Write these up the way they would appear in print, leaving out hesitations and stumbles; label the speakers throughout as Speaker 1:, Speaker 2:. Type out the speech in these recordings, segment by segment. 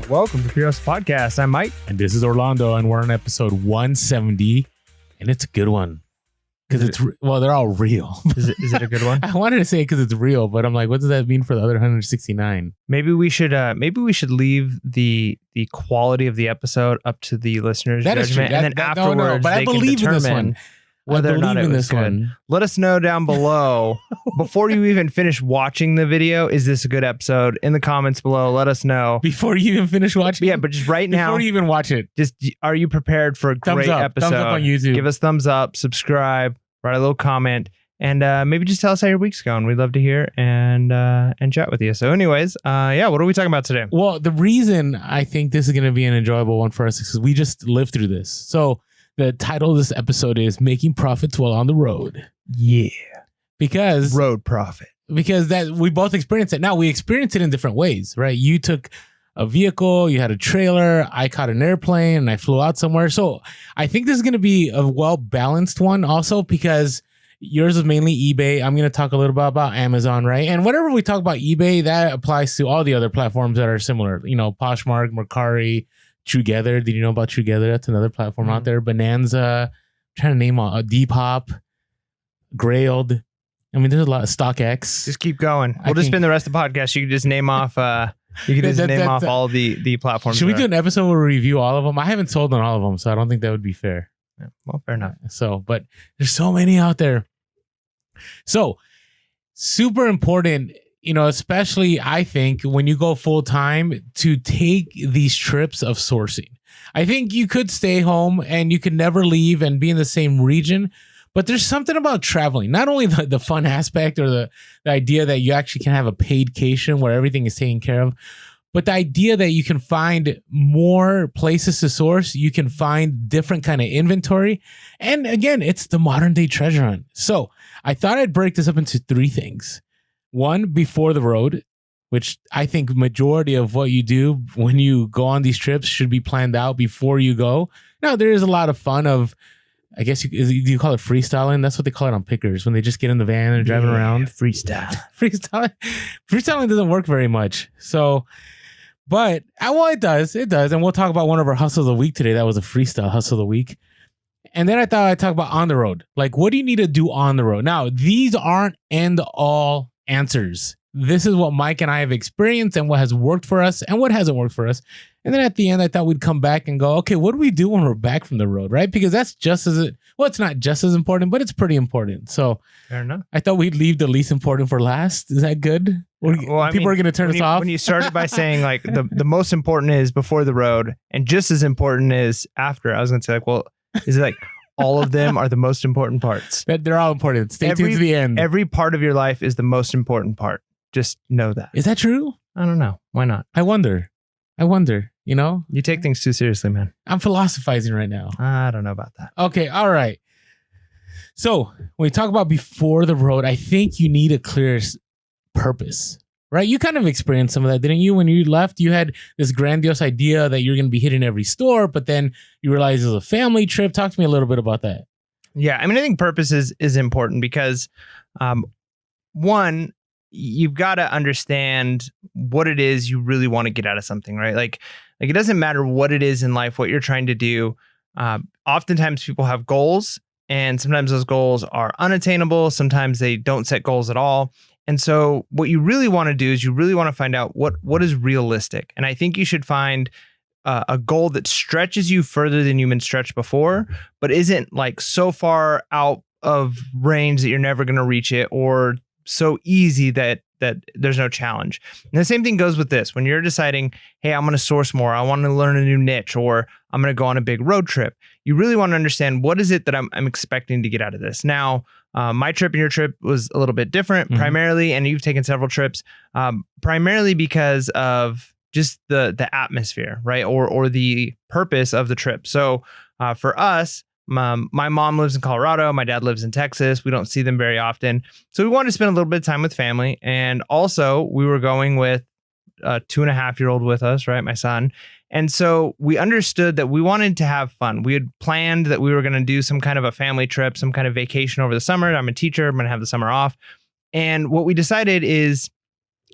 Speaker 1: Welcome to PHP Podcast. I'm Mike.
Speaker 2: And this is Orlando, and we're on episode 170, and it's a good one. Because they're all real.
Speaker 1: Is it a good one?
Speaker 2: I wanted to say because it's real, but I'm like, what does that mean for the other 169?
Speaker 1: Maybe we should leave the quality of the episode up to the listeners' judgment, and then afterwards
Speaker 2: but
Speaker 1: they
Speaker 2: I believe
Speaker 1: can
Speaker 2: in this
Speaker 1: determine
Speaker 2: one.
Speaker 1: whether or not it was good.
Speaker 2: One.
Speaker 1: Let us know down below before you even finish watching the video. Is this a good episode? In the comments below, let us know.
Speaker 2: Before you even finish watching?
Speaker 1: Yeah, but just right now.
Speaker 2: Before you even watch it.
Speaker 1: Just, are you prepared for a great episode?
Speaker 2: Thumbs up on YouTube.
Speaker 1: Give us thumbs up, subscribe, write a little comment, and maybe just tell us how your week's going. We'd love to hear and chat with you. So anyways, what are we talking about today?
Speaker 2: Well, the reason I think this is going to be an enjoyable one for us is because we just lived through this. So the title of this episode is Making Profits While on the Road.
Speaker 1: Yeah.
Speaker 2: Because
Speaker 1: road profit.
Speaker 2: Because that we both experienced it. Now we experience it in different ways, right? You took a vehicle, you had a trailer, I caught an airplane and I flew out somewhere. So I think this is going to be a well-balanced one also because yours is mainly eBay. I'm going to talk a little bit about Amazon, right? And whenever we talk about eBay, that applies to all the other platforms that are similar. You know, Poshmark, Mercari, Together. Did you know about Together? That's another platform out there. Bonanza. I'm trying to name all. Depop. Grailed. I mean, there's a lot of StockX.
Speaker 1: Just keep going. We'll just spend the rest of the podcast. You can just name off. You can just name off all the platforms.
Speaker 2: Should we do an episode where we review all of them? I haven't sold on all of them, so I don't think that would be fair.
Speaker 1: Yeah, well, fair enough.
Speaker 2: So, but there's so many out there. So, super important. You know, especially I think when you go full time to take these trips of sourcing. I think you could stay home and you could never leave and be in the same region, but there's something about traveling, not only the fun aspect or the idea that you actually can have a paidcation where everything is taken care of, but the idea that you can find more places to source, you can find different kind of inventory. And again, it's the modern day treasure hunt. So I thought I'd break this up into three things. One, before the road, which I think majority of what you do when you go on these trips should be planned out before you go. Now, there is a lot of fun of, I guess, do you call it freestyling? That's what they call it on pickers when they just get in the van and driving around.
Speaker 1: Freestyle.
Speaker 2: Freestyling doesn't work very much. So, but, well, it does. It does. And we'll talk about one of our hustles of the week today. That was a freestyle hustle of the week. And then I thought I'd talk about on the road. Like, what do you need to do on the road? Now, these aren't end all answers. This is what Mike and I have experienced and what has worked for us and what hasn't worked for us. And then at the end, I thought we'd come back and go, okay, what do we do when we're back from the road, right? Because that's just as, it's not just as important, but it's pretty important. So
Speaker 1: fair enough.
Speaker 2: I thought we'd leave the least important for last. Is that good? Well, people are going to turn us off.
Speaker 1: When you started by saying like the most important is before the road and just as important is after, I was going to say like, well, is it like all of them are the most important parts?
Speaker 2: They're all important. Stay tuned to the end.
Speaker 1: Every part of your life is the most important part. Just know that.
Speaker 2: Is that true?
Speaker 1: I don't know. Why not?
Speaker 2: I wonder, you know?
Speaker 1: You take things too seriously, man.
Speaker 2: I'm philosophizing right now.
Speaker 1: I don't know about that.
Speaker 2: Okay. All right. So when we talk about before the road, I think you need a clear purpose, right? You kind of experienced some of that, didn't you? When you left, you had this grandiose idea that you're going to be hitting every store, but then you realize it was a family trip. Talk to me a little bit about that.
Speaker 1: Yeah. I mean, I think purpose is important because one, you've got to understand what it is you really want to get out of something, right? Like it doesn't matter what it is in life, what you're trying to do. Oftentimes people have goals and sometimes those goals are unattainable. Sometimes they don't set goals at all. And so what you really want to do is you really want to find out what is realistic. And I think you should find a goal that stretches you further than you've been stretched before, but isn't like so far out of range that you're never going to reach it or so easy that there's no challenge. And the same thing goes with this. When you're deciding, hey, I'm going to source more, I want to learn a new niche, or I'm going to go on a big road trip, you really want to understand what is it that I'm expecting to get out of this. Now, my trip and your trip was a little bit different primarily, and you've taken several trips primarily because of just the atmosphere, right? Or the purpose of the trip. So for us, my mom lives in Colorado. My dad lives in Texas. We don't see them very often. So we wanted to spend a little bit of time with family. And also we were going with a 2.5-year-old with us, right? My son. And so we understood that we wanted to have fun. We had planned that we were going to do some kind of a family trip, some kind of vacation over the summer. I'm a teacher. I'm going to have the summer off. And what we decided is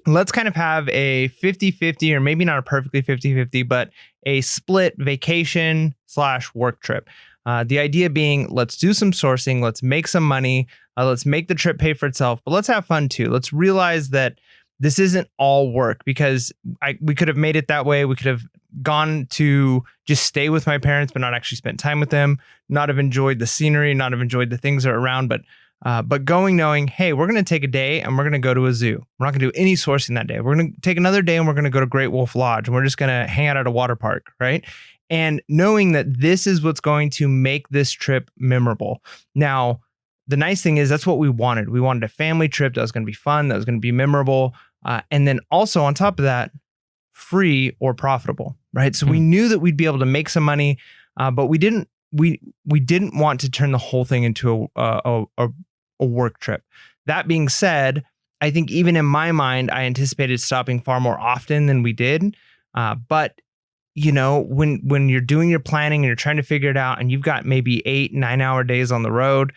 Speaker 1: let's kind of have a 50-50, or maybe not a perfectly 50-50, but a split vacation / work trip. The idea being, let's do some sourcing, let's make some money, let's make the trip pay for itself, but let's have fun too. Let's realize that this isn't all work, because we could have made it that way. We could have gone to just stay with my parents, but not actually spent time with them, not have enjoyed the scenery, not have enjoyed the things that are around, but going knowing, hey, we're going to take a day and we're going to go to a zoo. We're not going to do any sourcing that day. We're going to take another day and we're going to go to Great Wolf Lodge, and we're just going to hang out at a water park, right? And knowing that this is what's going to make this trip memorable. Now, the nice thing is that's what we wanted. We wanted a family trip that was going to be fun, that was going to be memorable. And then also on top of that, free or profitable, right? So we knew that we'd be able to make some money, but we didn't want to turn the whole thing into a work trip. That being said, I think even in my mind, I anticipated stopping far more often than we did. But you know, when you're doing your planning and you're trying to figure it out, and you've got maybe 8-9 hour days on the road,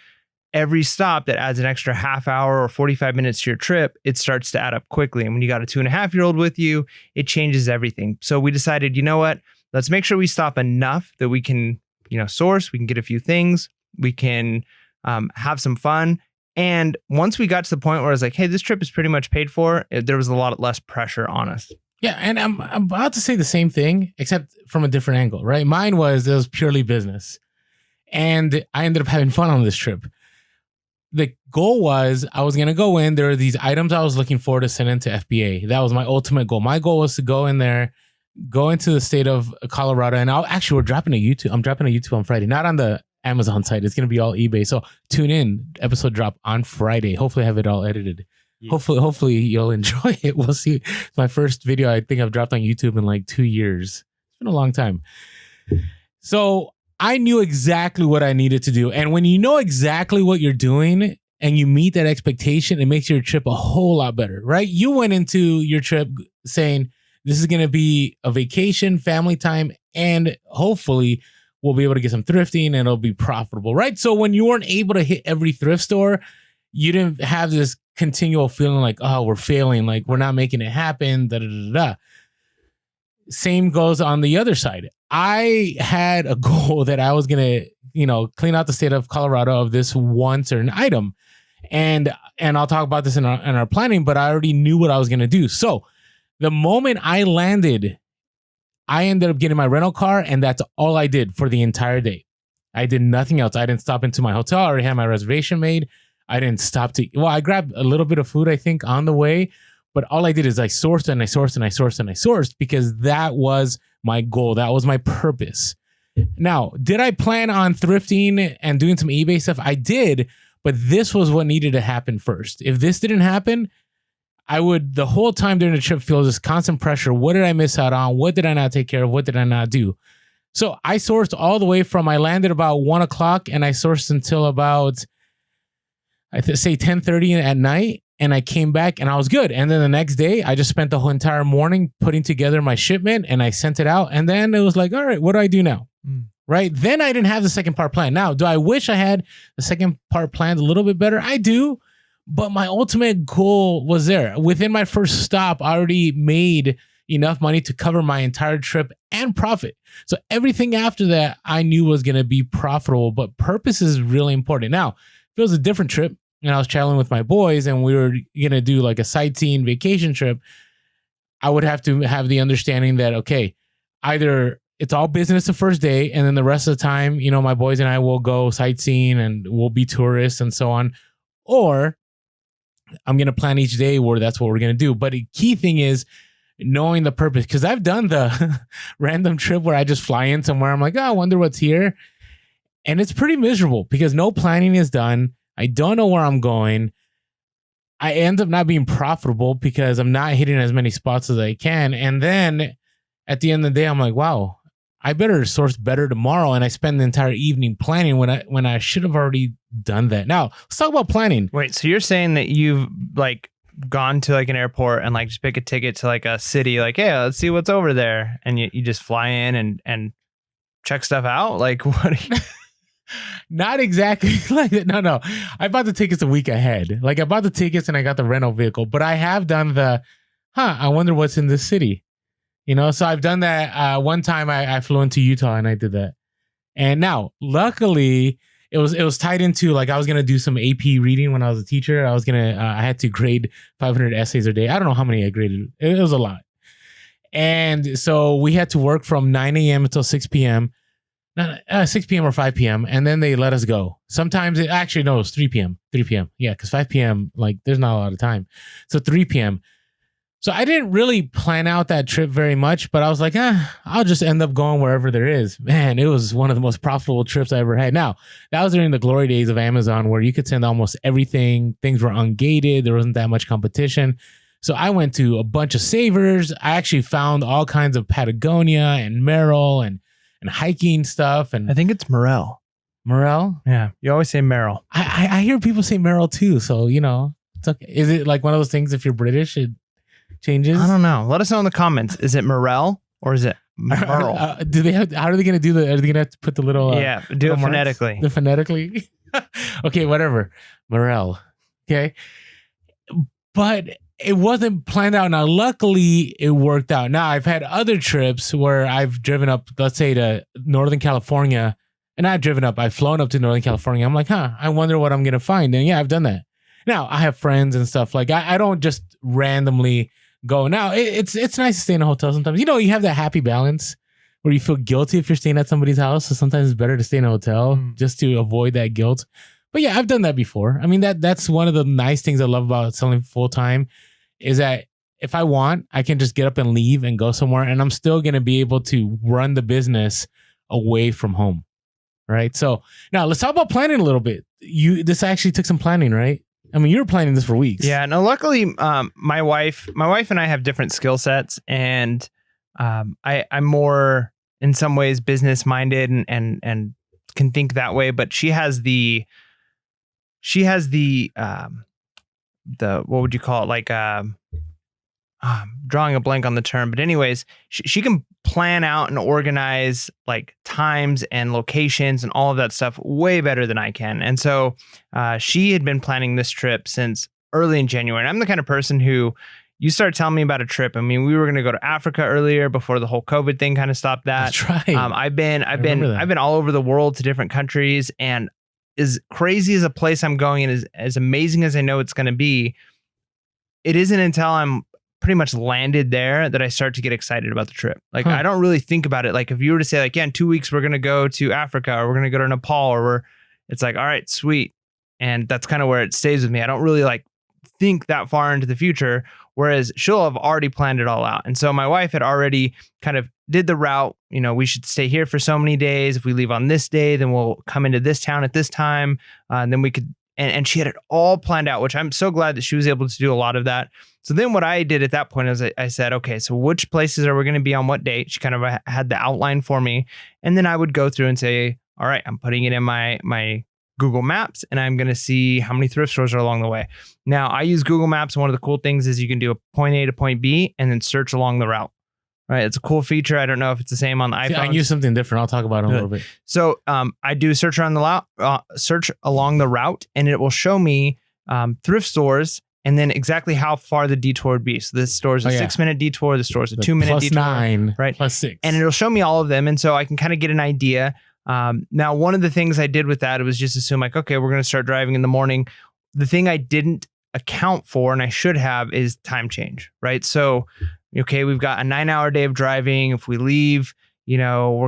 Speaker 1: every stop that adds an extra half hour or 45 minutes to your trip, it starts to add up quickly. And when you got a 2.5-year-old with you, it changes everything. So we decided, you know what, let's make sure we stop enough that we can, source, we can get a few things, we can have some fun. And once we got to the point where I was like, hey, this trip is pretty much paid for, there was a lot less pressure on us.
Speaker 2: Yeah, and I'm about to say the same thing, except from a different angle, right? Mine was purely business. And I ended up having fun on this trip. The goal was I was going to go in. There are these items I was looking for to send into FBA. That was my ultimate goal. My goal was to go in there, go into the state of Colorado. And we're dropping a YouTube. I'm dropping a YouTube on Friday, not on the Amazon site. It's going to be all eBay. So tune in. Episode drop on Friday. Hopefully I have it all edited. Yeah. Hopefully you'll enjoy it. We'll see. It's my first video I think I've dropped on YouTube in like 2 years. It's been a long time. So I knew exactly what I needed to do. And when you know exactly what you're doing and you meet that expectation, it makes your trip a whole lot better, right? You went into your trip saying, this is going to be a vacation, family time, and hopefully we'll be able to get some thrifting and it'll be profitable, right? So when you weren't able to hit every thrift store, you didn't have this continual feeling like, oh, we're failing, like we're not making it happen, da da da da. Same goes on the other side. I had a goal that I was going to, clean out the state of Colorado of this one certain item. And I'll talk about this in our planning, but I already knew what I was going to do. So the moment I landed, I ended up getting my rental car, and that's all I did for the entire day. I did nothing else. I didn't stop into my hotel. I already had my reservation made. I didn't stop to, I grabbed a little bit of food, I think, on the way. But all I did is I sourced and I sourced and I sourced and I sourced because that was my goal. That was my purpose. Now, did I plan on thrifting and doing some eBay stuff? I did, but this was what needed to happen first. If this didn't happen, I would the whole time during the trip feel this constant pressure. What did I miss out on? What did I not take care of? What did I not do? So I sourced all the way from, I landed about 1 o'clock and I sourced until about, say 10:30 at night. And I came back and I was good. And then the next day, I just spent the whole entire morning putting together my shipment and I sent it out. And then it was like, all right, what do I do now? Right? Then I didn't have the second part planned. Now, do I wish I had the second part planned a little bit better? I do. But my ultimate goal was there. Within my first stop, I already made enough money to cover my entire trip and profit. So everything after that, I knew was going to be profitable. But purpose is really important. Now, if it was a different trip, and I was traveling with my boys and we were going to do like a sightseeing vacation trip, I would have to have the understanding that, okay, either it's all business the first day and then the rest of the time, my boys and I will go sightseeing and we'll be tourists and so on. Or I'm going to plan each day where that's what we're going to do. But the key thing is knowing the purpose, because I've done the random trip where I just fly in somewhere. I'm like, oh, I wonder what's here. And it's pretty miserable because no planning is done. I don't know where I'm going. I end up not being profitable because I'm not hitting as many spots as I can. And then at the end of the day, I'm like, wow, I better source better tomorrow. And I spend the entire evening planning when I should have already done that. Now, let's talk about planning.
Speaker 1: Wait, so you're saying that you've like gone to like an airport and like just pick a ticket to like a city, like, hey, let's see what's over there. And you just fly in and check stuff out? Like, what are you...
Speaker 2: Not exactly like that. No. I bought the tickets a week ahead. Like I bought the tickets and I got the rental vehicle, but I have done the I wonder what's in this city. So I've done that. One time I flew into Utah and I did that. And now, luckily, it was tied into like I was gonna do some AP reading when I was a teacher. I had to grade 500 essays a day. I don't know how many I graded. It was a lot. And so we had to work from 9 a.m. until 6 p.m. 6 p.m. or 5 p.m. And then they let us go. Sometimes it was 3 p.m. 3 p.m. Yeah, because 5 p.m. like there's not a lot of time. So 3 p.m. So I didn't really plan out that trip very much, but I was like, I'll just end up going wherever there is. Man, it was one of the most profitable trips I ever had. Now, that was during the glory days of Amazon where you could send almost everything. Things were ungated. There wasn't that much competition. So I went to a bunch of savers. I actually found all kinds of Patagonia and Merrill and hiking stuff. And
Speaker 1: I think it's Morel.
Speaker 2: Morel?
Speaker 1: Yeah. You always say Merrill.
Speaker 2: I hear people say Merrill too. So, it's okay. Is it like one of those things if you're British, it changes?
Speaker 1: I don't know. Let us know in the comments. Is it Morel or is it Merle?
Speaker 2: How are they going to do are they going to have to put the little...
Speaker 1: do it phonetically.
Speaker 2: The phonetically? Okay, whatever. Morel. Okay. But it wasn't planned out. Now, luckily, it worked out. Now, I've had other trips where I've driven up, let's say, to Northern California. And I've flown up to Northern California. I'm like, I wonder what I'm going to find. And yeah, I've done that. Now, I have friends and stuff. Like, I don't just randomly go. Now, it's nice to stay in a hotel sometimes. You have that happy balance where you feel guilty if you're staying at somebody's house. So sometimes it's better to stay in a hotel just to avoid that guilt. But yeah, I've done that before. I mean, that's one of the nice things I love about selling full time is that if I want, I can just get up and leave and go somewhere and I'm still going to be able to run the business away from home. Right. So now let's talk about planning a little bit. This actually took some planning, right? I mean, you were planning this for weeks.
Speaker 1: Yeah. No, luckily, my wife and I have different skill sets and I'm more in some ways business minded and can think that way. But she has the what would you call it? Like, drawing a blank on the term, but anyways, she can plan out and organize like times and locations and all of that stuff way better than I can. And so she had been planning this trip since early in January. And I'm the kind of person who you start telling me about a trip. I mean, we were going to go to Africa earlier before the whole COVID thing kind of stopped that.
Speaker 2: That's right.
Speaker 1: I've been all over the world to different countries, and as crazy as a place I'm going and as amazing as I know it's going to be, it isn't until I'm pretty much landed there that I start to get excited about the trip. Like, I don't really think about it. Like, if you were to say like, yeah, in 2 weeks, we're going to go to Africa or we're going to go to Nepal it's like, all right, sweet. And that's kind of where it stays with me. I don't really like think that far into the future, whereas she'll have already planned it all out. And so my wife had already kind of did the route. We should stay here for so many days. If we leave on this day, then we'll come into this town at this time. And then we could, and she had it all planned out, which I'm so glad that she was able to do a lot of that. So then what I did at that point is I said, okay, so which places are we going to be on what date? She kind of had the outline for me. And then I would go through and say, all right, I'm putting it in my Google Maps and I'm going to see how many thrift stores are along the way. Now, I use Google Maps. And one of the cool things is you can do a point A to point B and then search along the route. Right. It's a cool feature. I don't know if it's the same on the iPhone.
Speaker 2: I use something different. I'll talk about it in a little bit.
Speaker 1: So I do search search along the route, and it will show me thrift stores and then exactly how far the detour would be. So this store is a 6-minute detour. The store is a 2-minute detour.
Speaker 2: +9,
Speaker 1: right?
Speaker 2: +6.
Speaker 1: And it'll show me all of them. And so I can kind of get an idea. Now, one of the things I did with that, it was just assume like, okay, we're going to start driving in the morning. The thing I didn't account for, and I should have, is time change, right? So, okay, we've got a 9-hour day of driving. If we leave, we're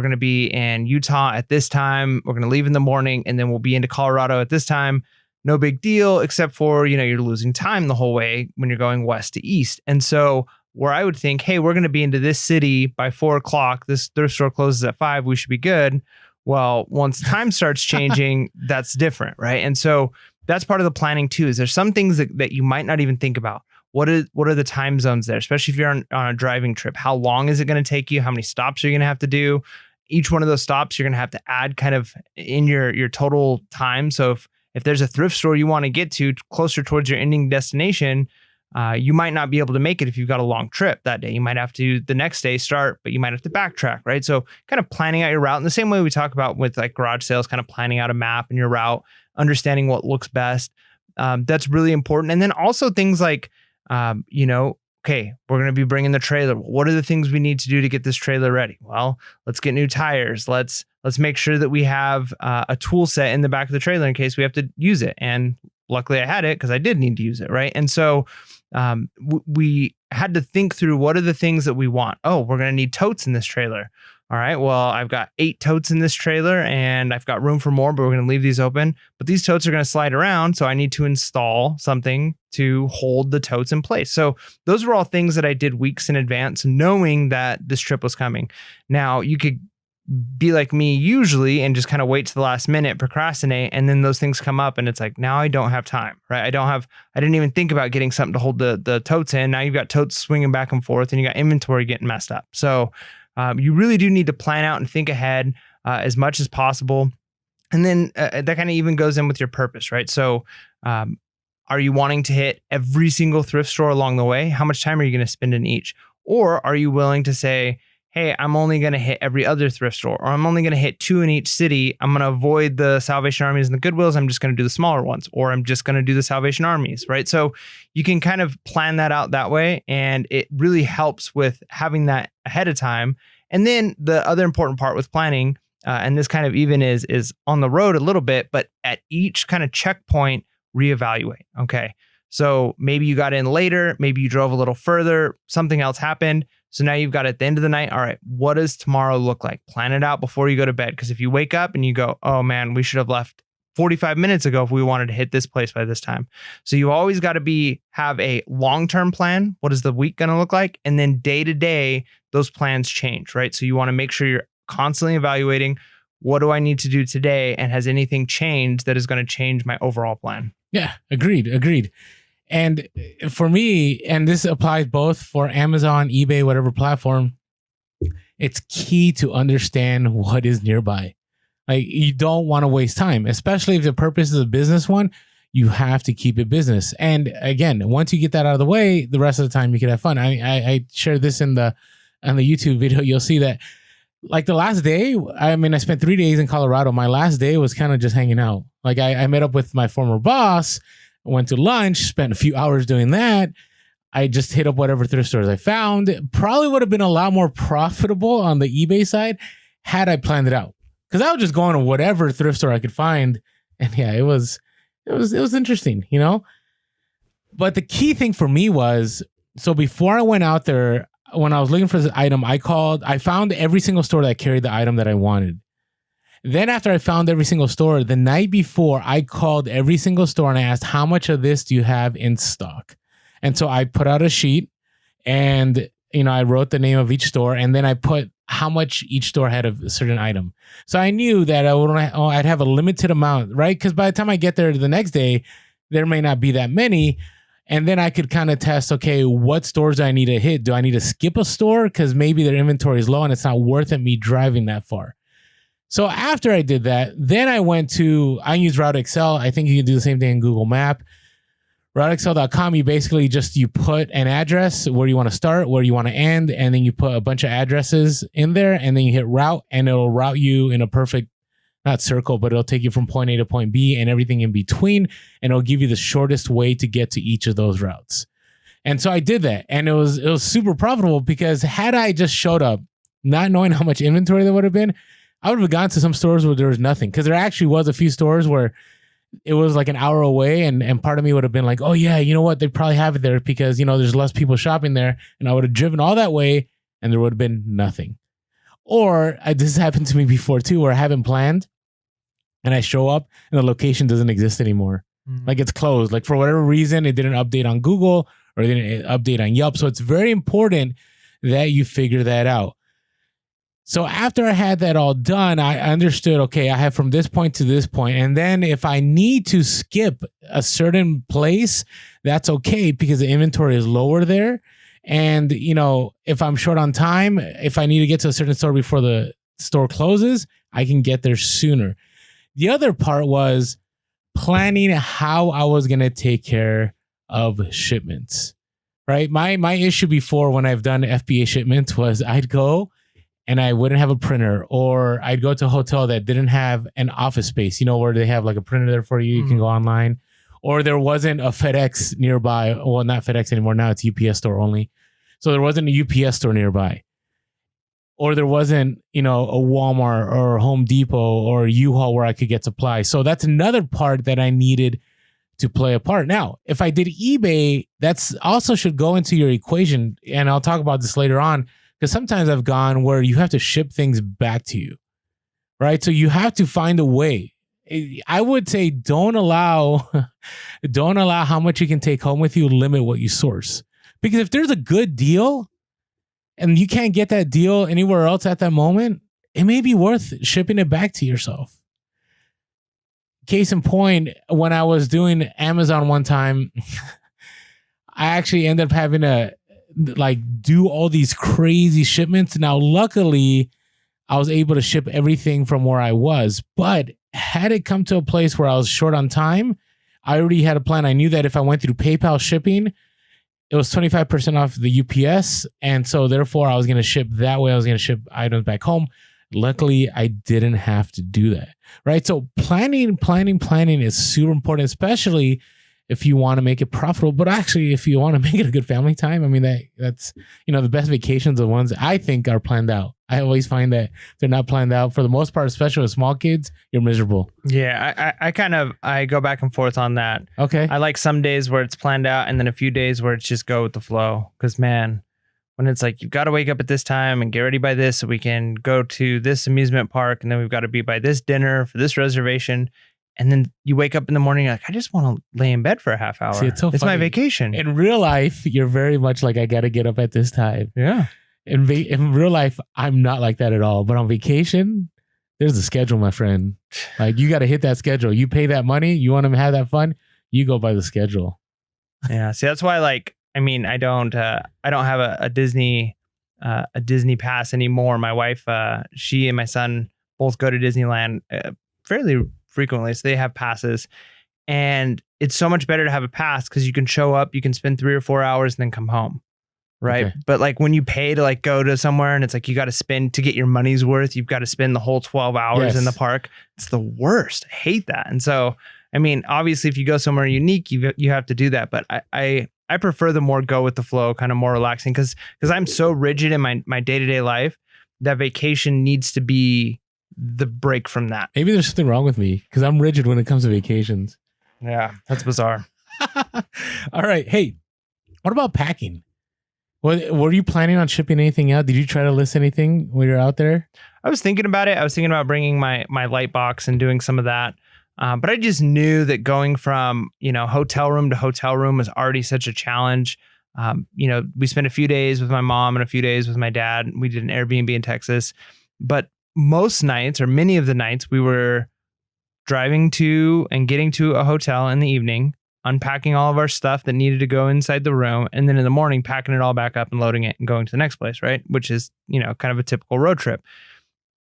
Speaker 1: going to be in Utah at this time. We're going to leave in the morning and then we'll be into Colorado at this time. No big deal, except for, you're losing time the whole way when you're going west to east. And so where I would think, hey, we're going to be into this city by 4:00. This thrift store closes at 5. We should be good. Well, once time starts changing, that's different, right? And so that's part of the planning too, is there's some things that you might not even think about. What are the time zones there, especially if you're on a driving trip? How long is it going to take you? How many stops are you going to have to do? Each one of those stops, you're going to have to add kind of in your total time. So if there's a thrift store you want to get to closer towards your ending destination, you might not be able to make it if you've got a long trip that day. You might have to the next day start, but you might have to backtrack, right? So kind of planning out your route in the same way we talk about with like garage sales, kind of planning out a map and your route, understanding what looks best. That's really important. And then also things like, kind okay, we're going to be bringing the trailer. What are the things we need to do to get this trailer ready? Well, let's get new tires. Let's make sure that we have a tool set in the back of the trailer in case we have to use it. And luckily I had it because I did need to use it, right? And so we had to think through what are the things that we want. Oh, we're going to need totes in this trailer. All right, well, I've got 8 totes in this trailer and I've got room for more, but we're going to leave these open. But these totes are going to slide around, so I need to install something to hold the totes in place. So those were all things that I did weeks in advance, knowing that this trip was coming. Now, you could be like me usually and just kind of wait to the last minute, procrastinate, and then those things come up and it's like, now I don't have time, right? I didn't even think about getting something to hold the totes in. Now you've got totes swinging back and forth and you got inventory getting messed up. So you really do need to plan out and think ahead as much as possible. And then that kind of even goes in with your purpose, right? So are you wanting to hit every single thrift store along the way? How much time are you going to spend in each? Or are you willing to say, hey, I'm only going to hit every other thrift store, or I'm only going to hit 2 in each city. I'm going to avoid the Salvation Armies and the Goodwills. I'm just going to do the smaller ones, or I'm just going to do the Salvation Armies, right? So you can kind of plan that out that way. And it really helps with having that ahead of time. And then the other important part with planning, and this kind of even is on the road a little bit, but at each kind of checkpoint, reevaluate. Okay. So maybe you got in later, maybe you drove a little further, something else happened. So now you've got at the end of the night, all right, what does tomorrow look like? Plan it out before you go to bed. Because if you wake up and you go, oh man, we should have left 45 minutes ago if we wanted to hit this place by this time. So you always got to have a long-term plan. What is the week going to look like? And then day to day, those plans change, right? So you want to make sure you're constantly evaluating, what do I need to do today? And has anything changed that is going to change my overall plan?
Speaker 2: Yeah, agreed. And for me, and this applies both for Amazon, eBay, whatever platform, it's key to understand what is nearby. Like, you don't want to waste time, especially if the purpose is a business one. You have to keep it business. And again, once you get that out of the way, the rest of the time you can have fun. I shared this on the YouTube video. You'll see that, like, the last day, I spent 3 days in Colorado. My last day was kind of just hanging out. Like, I met up with my former boss, went to lunch, spent a few hours doing that. I just hit up whatever thrift stores I found. Probably would have been a lot more profitable on the eBay side had I planned it out. Because I was just going to whatever thrift store I could find. And yeah, it was interesting, you know? But the key thing for me was, so before I went out there, when I was looking for this item, I found every single store that carried the item that I wanted. Then after I found every single store, the night before, I called every single store and I asked, how much of this do you have in stock? And so I put out a sheet and, I wrote the name of each store, and then I put how much each store had of a certain item. So I knew that I'd have a limited amount, right? Because by the time I get there the next day, there may not be that many. And then I could kind of test, okay, what stores do I need to hit? Do I need to skip a store? Because maybe their inventory is low and it's not worth it me driving that far. So after I did that, then I used Route Excel. I think you can do the same thing in Google Map. RouteXL.com, you put an address, where you want to start, where you want to end, and then you put a bunch of addresses in there, and then you hit route, and it'll route you in a perfect, not circle, but it'll take you from point A to point B and everything in between, and it'll give you the shortest way to get to each of those routes. And so I did that, and it was super profitable, because had I just showed up not knowing how much inventory there would have been, I would have gone to some stores where there was nothing, because there actually was a few stores where it was like an hour away, and part of me would have been like, oh yeah, you know what? They probably have it there because, there's less people shopping there, and I would have driven all that way and there would have been nothing. Or this happened to me before too, where I haven't planned and I show up and the location doesn't exist anymore. Mm-hmm. Like, it's closed. Like, for whatever reason, it didn't update on Google or it didn't update on Yelp. So it's very important that you figure that out. So after I had that all done, I understood, okay, I have from this point to this point. And then if I need to skip a certain place, that's okay, because the inventory is lower there. And, if I'm short on time, if I need to get to a certain store before the store closes, I can get there sooner. The other part was planning how I was going to take care of shipments, right? My issue before, when I've done FBA shipments, was I'd go and I wouldn't have a printer, or I'd go to a hotel that didn't have an office space, where they have like a printer there for you. You can go online, or there wasn't a FedEx nearby. Well, not FedEx anymore. Now it's UPS store only. So there wasn't a UPS store nearby. Or there wasn't, a Walmart or Home Depot or U-Haul where I could get supplies. So that's another part that I needed to play a part. Now, if I did eBay, that's also should go into your equation. And I'll talk about this later on, because sometimes I've gone where you have to ship things back to you, right? So you have to find a way. I would say don't allow how much you can take home with you, limit what you source. Because if there's a good deal, and you can't get that deal anywhere else at that moment, it may be worth shipping it back to yourself. Case in point, when I was doing Amazon one time, I actually ended up having to do all these crazy shipments. Now, luckily, I was able to ship everything from where I was. But had it come to a place where I was short on time, I already had a plan. I knew that if I went through PayPal shipping, it was 25% off the UPS. And so therefore I was going to ship that way. I was going to ship items back home. Luckily, I didn't have to do that. Right. So planning is super important, especially if you want to make it profitable. But actually, if you want to make it a good family time, I mean, that's, the best vacations are the ones I think are planned out. I always find that they're not planned out for the most part, especially with small kids. You're miserable.
Speaker 1: Yeah, I go back and forth on that.
Speaker 2: Okay.
Speaker 1: I like some days where it's planned out and then a few days where it's just go with the flow. Because, man, when it's like, you've got to wake up at this time and get ready by this so we can go to this amusement park, and then we've got to be by this dinner for this reservation. And then you wake up in the morning, you're like, I just want to lay in bed for a half hour.
Speaker 2: See, it's
Speaker 1: my
Speaker 2: funny.
Speaker 1: Vacation.
Speaker 2: In real life, you're very much like, I got to get up at this time.
Speaker 1: Yeah.
Speaker 2: In real life, I'm not like that at all. But on vacation, there's a schedule, my friend. Like, you got to hit that schedule. You pay that money. You want to have that fun. You go by the schedule.
Speaker 1: Yeah. See, that's why, I don't have a Disney pass anymore. My wife, she and my son both go to Disneyland fairly frequently, so they have passes. And it's so much better to have a pass because you can show up, you can spend 3 or 4 hours, and then come home. Right. Okay. But when you pay to go to somewhere and it's like you got to spend to get your money's worth, you've got to spend the whole 12 hours in the park. It's the worst. I hate that. And so, obviously, if you go somewhere unique, you have to do that. But I prefer the more go with the flow, kind of more relaxing, because I'm so rigid in my day-to-day life that vacation needs to be the break from that.
Speaker 2: Maybe there's something wrong with me because I'm rigid when it comes to vacations.
Speaker 1: Yeah, that's bizarre.
Speaker 2: All right. Hey, what about packing? Were you planning on shipping anything out? Did you try to list anything when you're out there?
Speaker 1: I was thinking about it. I was thinking about bringing my light box and doing some of that. But I just knew that going from, hotel room to hotel room was already such a challenge. We spent a few days with my mom and a few days with my dad. We did an Airbnb in Texas. But most nights, or many of the nights, we were driving to and getting to a hotel in the evening, unpacking all of our stuff that needed to go inside the room, and then in the morning packing it all back up and loading it and going to the next place, right? Which is, kind of a typical road trip.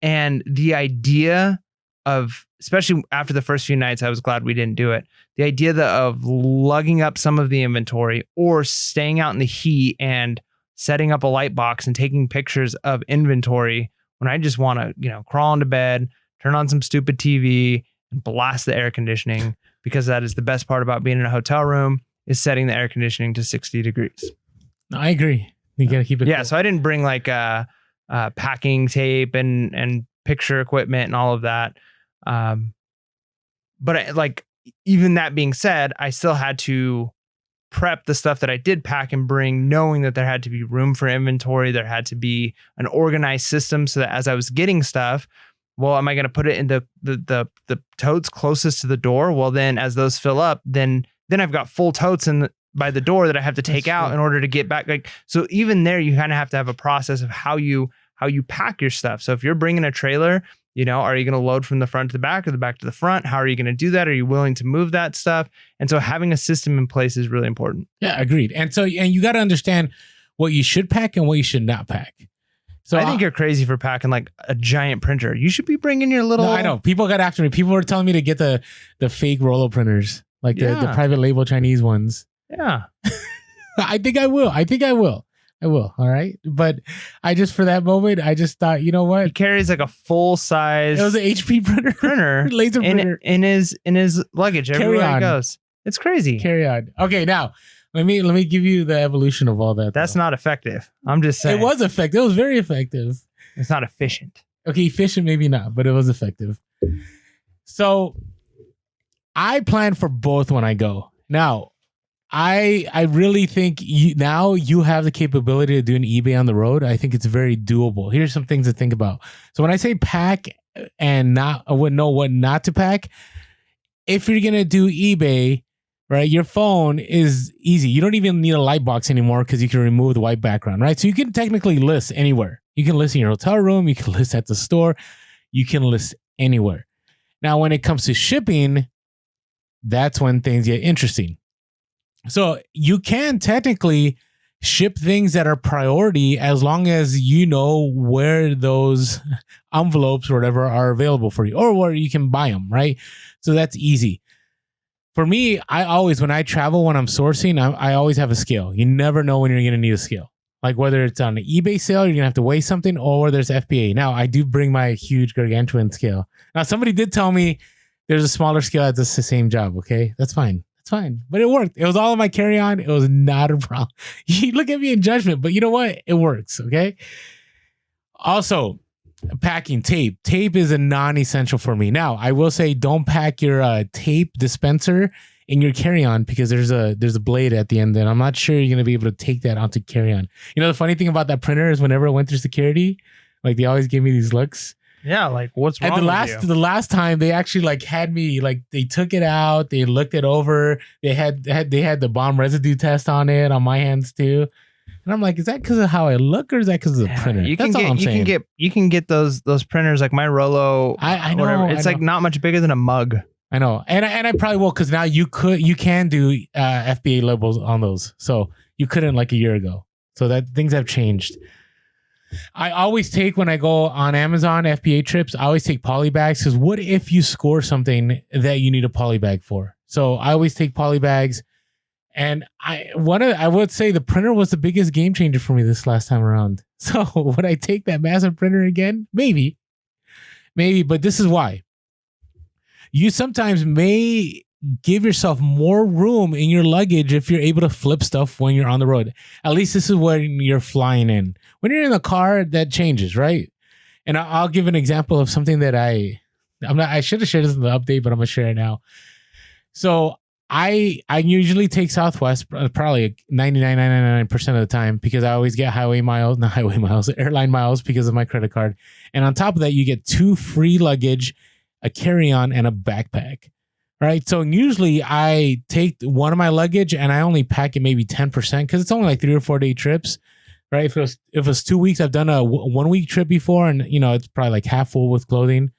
Speaker 1: And the idea of, especially after the first few nights, I was glad we didn't do it. The idea of lugging up some of the inventory or staying out in the heat and setting up a light box and taking pictures of inventory when I just want to, crawl into bed, turn on some stupid TV and blast the air conditioning, because that is the best part about being in a hotel room, is setting the air conditioning to 60 degrees.
Speaker 2: No, I agree. You got to keep it
Speaker 1: cool.
Speaker 2: cool.
Speaker 1: So I didn't bring packing tape and picture equipment and all of that. But even that being said, I still had to prep the stuff that I did pack and bring, knowing that there had to be room for inventory. There had to be an organized system so that as I was getting stuff, well, am I going to put it in the totes closest to the door? Well, then as those fill up, then I've got full totes by the door that I have to take out in order to get back. So even there, you kind of have to have a process of how you pack your stuff. So if you're bringing a trailer, are you going to load from the front to the back or the back to the front? How are you going to do that? Are you willing to move that stuff? And so having a system in place is really important.
Speaker 2: Yeah, agreed. And you got to understand what you should pack and what you should not pack. So
Speaker 1: I think you're crazy for packing a giant printer. You should be bringing your little...
Speaker 2: No, I know. People got after me. People were telling me to get the fake Rollo printers, the private label Chinese ones.
Speaker 1: Yeah.
Speaker 2: I think I will. All right. But for that moment, I just thought, you know what?
Speaker 1: He carries a full size...
Speaker 2: It was an HP printer.
Speaker 1: Laser printer. In his luggage everywhere he goes. It's crazy.
Speaker 2: Carry on. Okay, now let me give you the evolution of all that.
Speaker 1: That's not effective. I'm just saying.
Speaker 2: It was effective. It was very effective.
Speaker 1: It's not efficient.
Speaker 2: Okay, efficient maybe not, but it was effective. So I plan for both when I go. Now, I really think you have the capability of doing eBay on the road. I think it's very doable. Here's some things to think about. So when I say pack and I wouldn't know what not to pack, if you're gonna do eBay, right, your phone is easy. You don't even need a light box anymore because you can remove the white background, right? So you can technically list anywhere. You can list in your hotel room. You can list at the store. You can list anywhere. Now, when it comes to shipping, that's when things get interesting. So you can technically ship things that are priority as long as you know where those envelopes or whatever are available for you or where you can buy them, right? So that's easy. For me, when I travel, when I'm sourcing, I always have a scale. You never know when you're going to need a scale. Like whether it's on an eBay sale, you're going to have to weigh something, or there's FBA. Now, I do bring my huge gargantuan scale. Now, somebody did tell me there's a smaller scale that does the same job, okay? That's fine. It's fine. But it worked. It was all in my carry-on. It was not a problem. You look at me in judgment, but you know what? It works, okay? Also, packing tape. Tape is a non-essential for me. Now, I will say don't pack your tape dispenser in your carry-on because there's a blade at the end, and I'm not sure you're going to be able to take that onto carry-on. You know, the funny thing about that printer is whenever I went through security, like they always give me these looks.
Speaker 1: Yeah, like what's wrong with you?
Speaker 2: The last time they actually like had me, like they took it out, they looked it over, they had the bomb residue test on it on my hands too. And I'm like, is that because of how I look or is that because of the printer? That's all I'm saying.
Speaker 1: You can get those printers like my Rollo.
Speaker 2: I know.
Speaker 1: Whatever. It's like not much bigger than a mug.
Speaker 2: I know. And I probably will because now you can do FBA labels on those. So you couldn't like a year ago. So that things have changed. I always take, when I go on Amazon FBA trips, I always take poly bags because what if you score something that you need a poly bag for? So I always take poly bags. And I would say the printer was the biggest game changer for me this last time around. So would I take that massive printer again? Maybe, but this is why. You sometimes may give yourself more room in your luggage if you're able to flip stuff when you're on the road. At least this is when you're flying in. When you're in the car, that changes, right? And I'll give an example of something that I should have shared this in the update, but I'm gonna share it now. So I usually take Southwest probably 99.99% of the time because I always get airline miles because of my credit card. And on top of that, you get 2 free luggage, a carry-on, and a backpack. Right. So usually I take one of my luggage and I only pack it maybe 10% because it's only like 3 or 4 day trips. Right. If it was 2 weeks, I've done a 1 week trip before and, you know, it's probably like half full with clothing.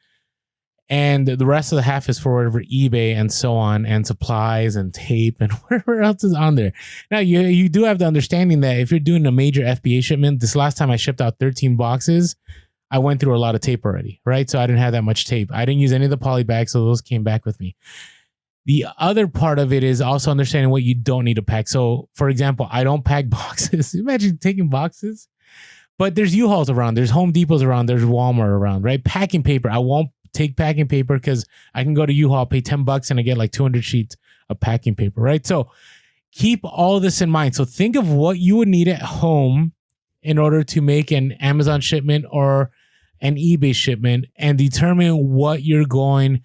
Speaker 2: And the rest of the half is for whatever eBay and so on, and supplies and tape and whatever else is on there. Now, you do have the understanding that if you're doing a major FBA shipment, this last time I shipped out 13 boxes, I went through a lot of tape already, right? So I didn't have that much tape. I didn't use any of the poly bags, so those came back with me. The other part of it is also understanding what you don't need to pack. So, for example, I don't pack boxes. Imagine taking boxes. But there's U-Hauls around. There's Home Depots around. There's Walmart around, right? Packing paper. I won't take packing paper because I can go to U-Haul, pay $10 and I get like 200 sheets of packing paper, right? So keep all this in mind. So think of what you would need at home in order to make an Amazon shipment or an eBay shipment and determine what you're going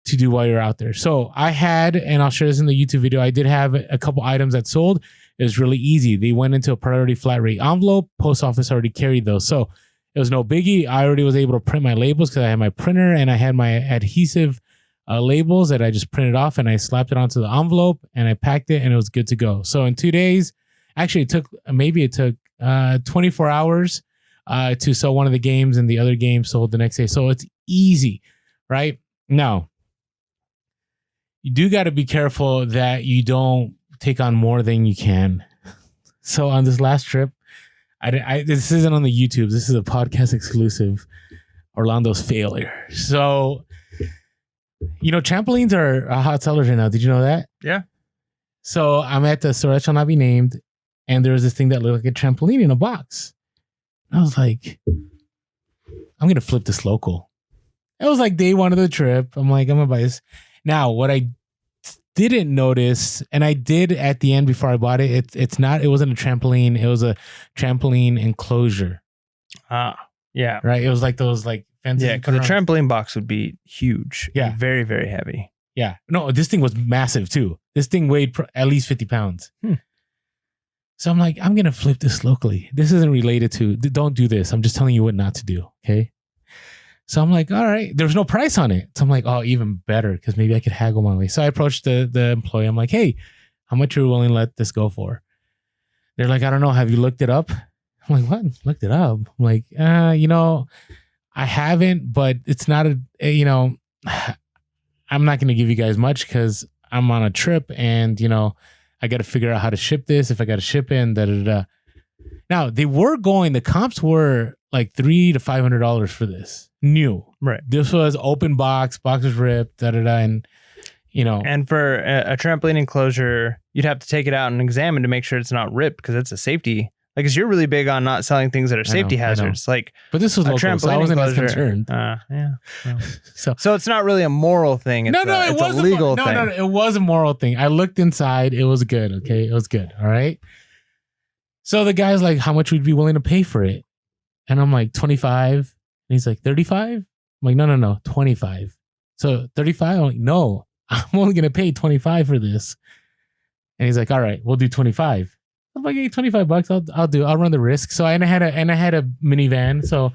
Speaker 2: to do while you're out there. So I had, and I'll share this in the YouTube video, I did have a couple items that sold. It was really easy. They went into a priority flat rate envelope. Post office already carried those. So it was no biggie. I already was able to print my labels because I had my printer and I had my adhesive labels that I just printed off and I slapped it onto the envelope and I packed it and it was good to go. So in 2 days, actually it took 24 hours to sell one of the games and the other game sold the next day. So it's easy, right? Now, you do got to be careful that you don't take on more than you can. So on this last trip, this isn't on the YouTube. This is a podcast exclusive. Orlando's failure. So, you know, trampolines are hot sellers right now. Did you know that?
Speaker 1: Yeah.
Speaker 2: So I'm at the store that shall not be named, and there was this thing that looked like a trampoline in a box. And I was like, I'm gonna flip this local. It was like day 1 of the trip. I'm like, I'm gonna buy this. Now, what I didn't notice, and I did at the end before I bought it, it wasn't a trampoline. It was a trampoline enclosure.
Speaker 1: Yeah.
Speaker 2: Right. It was like those like fences.
Speaker 1: Yeah, because the trampoline box would be huge.
Speaker 2: Yeah.
Speaker 1: Very, very heavy.
Speaker 2: Yeah. No, this thing was massive too. This thing weighed at least 50 pounds. So I'm like, I'm going to flip this locally. This isn't related to, don't do this. I'm just telling you what not to do. Okay. So I'm like, all right, there's no price on it. So I'm like, oh, even better, because maybe I could haggle my way. So I approached the employee. I'm like, hey, how much are you willing to let this go for? They're like, I don't know. Have you looked it up? I'm like, what? Looked it up? I'm like, I haven't, but it's not I'm not going to give you guys much because I'm on a trip and, I got to figure out how to ship this. If I got to ship in, Now, the comps were like $300 to $500 for this. New.
Speaker 1: Right.
Speaker 2: This was open box was ripped, and,
Speaker 1: And for a trampoline enclosure, you'd have to take it out and examine to make sure it's not ripped because it's a safety. Like, because you're really big on not selling things that are safety hazards. Like,
Speaker 2: but this was
Speaker 1: a
Speaker 2: local,
Speaker 1: trampoline
Speaker 2: so I wasn't as
Speaker 1: enclosure.
Speaker 2: concerned.
Speaker 1: Yeah. Well.
Speaker 2: So
Speaker 1: it's not really a moral thing. It's it's a legal thing.
Speaker 2: No, it was a moral thing. I looked inside. It was good. Okay, it was good. All right. So the guy's like, "How much would you be willing to pay for it?" And I'm like, 25. And he's like, 35. I'm like, no, 25. So 35. I'm like, no, I'm only gonna pay 25 for this. And he's like, all right, we'll do 25. I'm like, hey, $25. I'll run the risk. So I had a minivan. So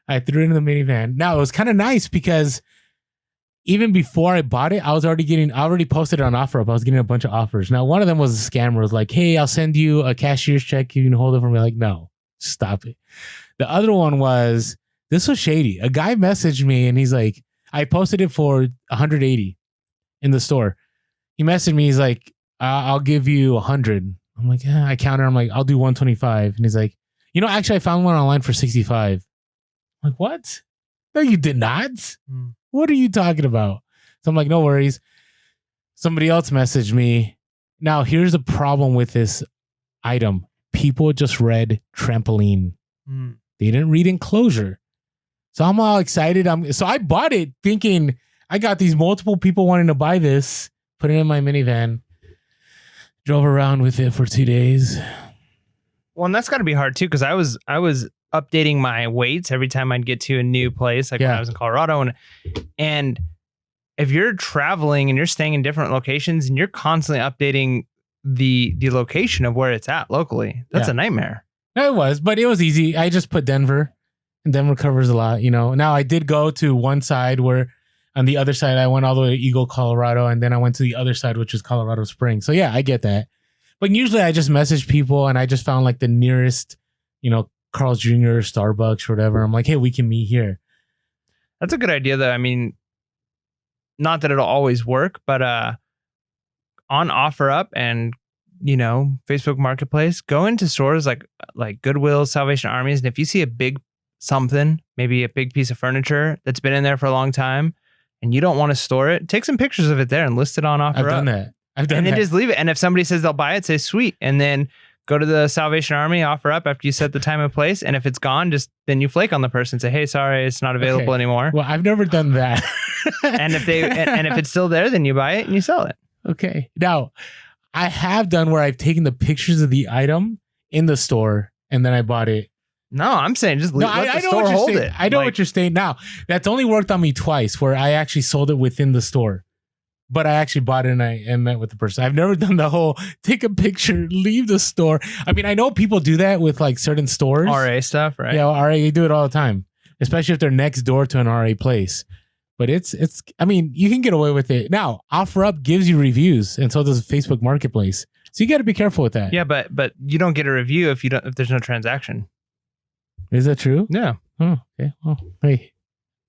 Speaker 2: I threw it in the minivan. Now it was kind of nice because even before I bought it, I already posted it on OfferUp. I was getting a bunch of offers. Now one of them was a scammer. It was like, hey, I'll send you a cashier's check. You can hold it for me. Like, no, stop it. The other one this was shady. A guy messaged me and he's like, I posted it for $180 in the store. He messaged me. He's like, I'll give you $100. I'm like, yeah, I counter. I'm like, I'll do $125. And he's like, actually I found one online for $65. I'm like, what? No, you did not. What are you talking about? So I'm like, no worries. Somebody else messaged me. Now here's the problem with this item. People just read trampoline. They didn't read enclosure. So I'm all excited. So I bought it thinking I got these multiple people wanting to buy this, put it in my minivan. Drove around with it for 2 days.
Speaker 1: Well, and that's got to be hard too, because I was updating my weights every time I'd get to a new place, like when I was in Colorado, and if you're traveling and you're staying in different locations and you're constantly updating the location of where it's at locally, that's a nightmare.
Speaker 2: No, it was, but it was easy. I just put Denver, and Denver covers a lot. Now I did go to one side where. On the other side, I went all the way to Eagle, Colorado, and then I went to the other side, which is Colorado Springs. So yeah, I get that. But usually I just message people and I just found like the nearest, Carl's Jr., Starbucks, or whatever. I'm like, hey, we can meet here.
Speaker 1: That's a good idea, though. I mean, not that it'll always work, but on OfferUp and, Facebook Marketplace, go into stores like Goodwill, Salvation Armies, and if you see a big something, maybe a big piece of furniture that's been in there for a long time, and you don't want to store it, take some pictures of it there and list it on OfferUp.
Speaker 2: I've done that.
Speaker 1: And then just leave it. And if somebody says they'll buy it, say sweet. And then go to the Salvation Army, OfferUp after you set the time and place. And if it's gone, then you flake on the person, say, hey, sorry, it's not available anymore.
Speaker 2: Well, I've never done that.
Speaker 1: and if it's still there, then you buy it and you sell it.
Speaker 2: Okay. Now, I have done where I've taken the pictures of the item in the store and then I bought it.
Speaker 1: No, I'm saying just let the store hold it.
Speaker 2: I know what you're saying. Now, that's only worked on me twice where I actually sold it within the store. But I actually bought it and I met with the person. I've never done the whole take a picture, leave the store. I mean, I know people do that with like certain stores.
Speaker 1: RA stuff, right?
Speaker 2: Yeah, RA, they do it all the time. Especially if they're next door to an RA place. But I mean, you can get away with it. Now, OfferUp gives you reviews and so does Facebook Marketplace. So you got to be careful with that.
Speaker 1: Yeah, but you don't get a review if there's no transaction.
Speaker 2: Is that true?
Speaker 1: Yeah.
Speaker 2: Oh, okay. Well, hey,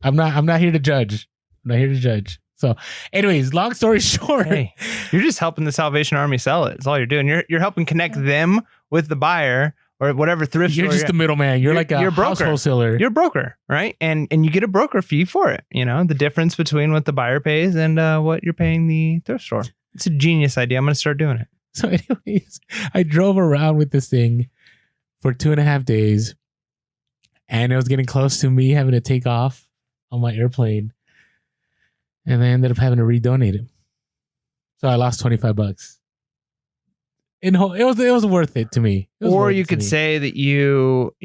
Speaker 2: I'm not here to judge. I'm not here to judge. So, anyways, long story short,
Speaker 1: hey, you're just helping the Salvation Army sell it. That's all you're doing. You're helping connect them with the buyer or whatever thrift store.
Speaker 2: You're just the middleman. You're like a house wholesaler.
Speaker 1: You're a broker, right? And you get a broker fee for it. The difference between what the buyer pays and what you're paying the thrift store. It's a genius idea. I'm going to start doing it.
Speaker 2: So, anyways, I drove around with this thing for 2.5 days, and it was getting close to me having to take off on my airplane. And I ended up having to redonate it. So I lost $25. It was worth it to me.
Speaker 1: Or you could say that you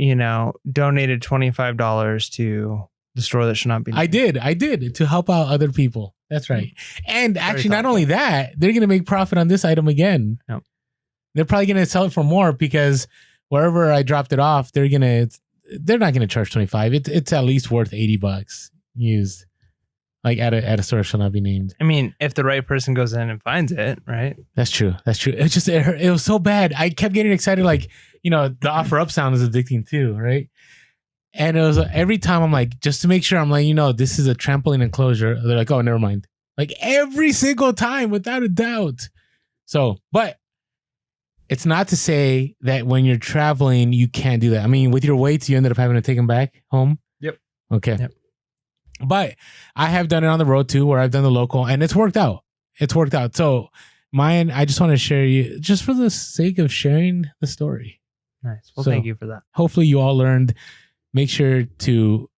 Speaker 1: donated $25 to the store that should not be named.
Speaker 2: I did to help out other people. That's right. And actually, not
Speaker 1: thoughtful.
Speaker 2: only that, they're going to make profit on this item again.
Speaker 1: Yep.
Speaker 2: They're probably going to sell it for more because wherever I dropped it off, they're not going to charge 25. It's at least worth $80 used, like at a store that shall not be named.
Speaker 1: I mean, if the right person goes in and finds it, right?
Speaker 2: That's true. It's just it was so bad. I kept getting excited, like the offer up sound is addicting too, right? And it was every time I'm like, just to make sure, I'm like, this is a trampoline enclosure. They're like, oh, never mind. Like every single time, without a doubt. So, but it's not to say that when you're traveling, you can't do that. I mean, with your weights, you ended up having to take them back home.
Speaker 1: Yep.
Speaker 2: Okay.
Speaker 1: Yep.
Speaker 2: But I have done it on the road too, where I've done the local, and it's worked out. So mine, I just want to share you, just for the sake of sharing the story.
Speaker 1: Nice. Well,
Speaker 2: So,
Speaker 1: thank you for that.
Speaker 2: Hopefully you all learned. Make sure to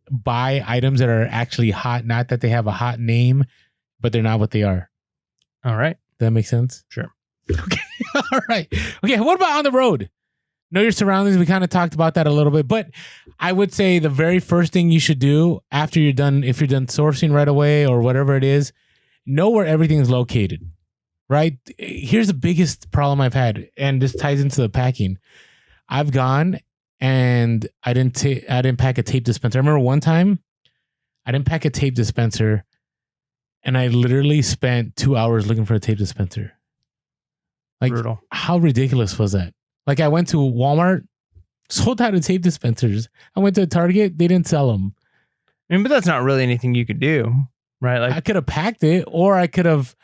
Speaker 2: buy items that are actually hot, not that they have a hot name, but they're not what they are.
Speaker 1: All right.
Speaker 2: Does that make sense?
Speaker 1: Sure.
Speaker 2: Okay. All right. Okay. What about on the road? Know your surroundings. We kind of talked about that a little bit, but I would say the very first thing you should do after you're done, if you're done sourcing right away or whatever it is, know where everything is located, right? Here's the biggest problem I've had, and this ties into the packing. I've gone and I didn't pack a tape dispenser. I remember one time I didn't pack a tape dispenser and I literally spent 2 hours looking for a tape dispenser. Like,
Speaker 1: brutal.
Speaker 2: How ridiculous was that? Like, I went to Walmart, sold out of tape dispensers. I went to Target, they didn't sell them.
Speaker 1: I mean, but that's not really anything you could do, right? Like,
Speaker 2: I could have packed it, or I could have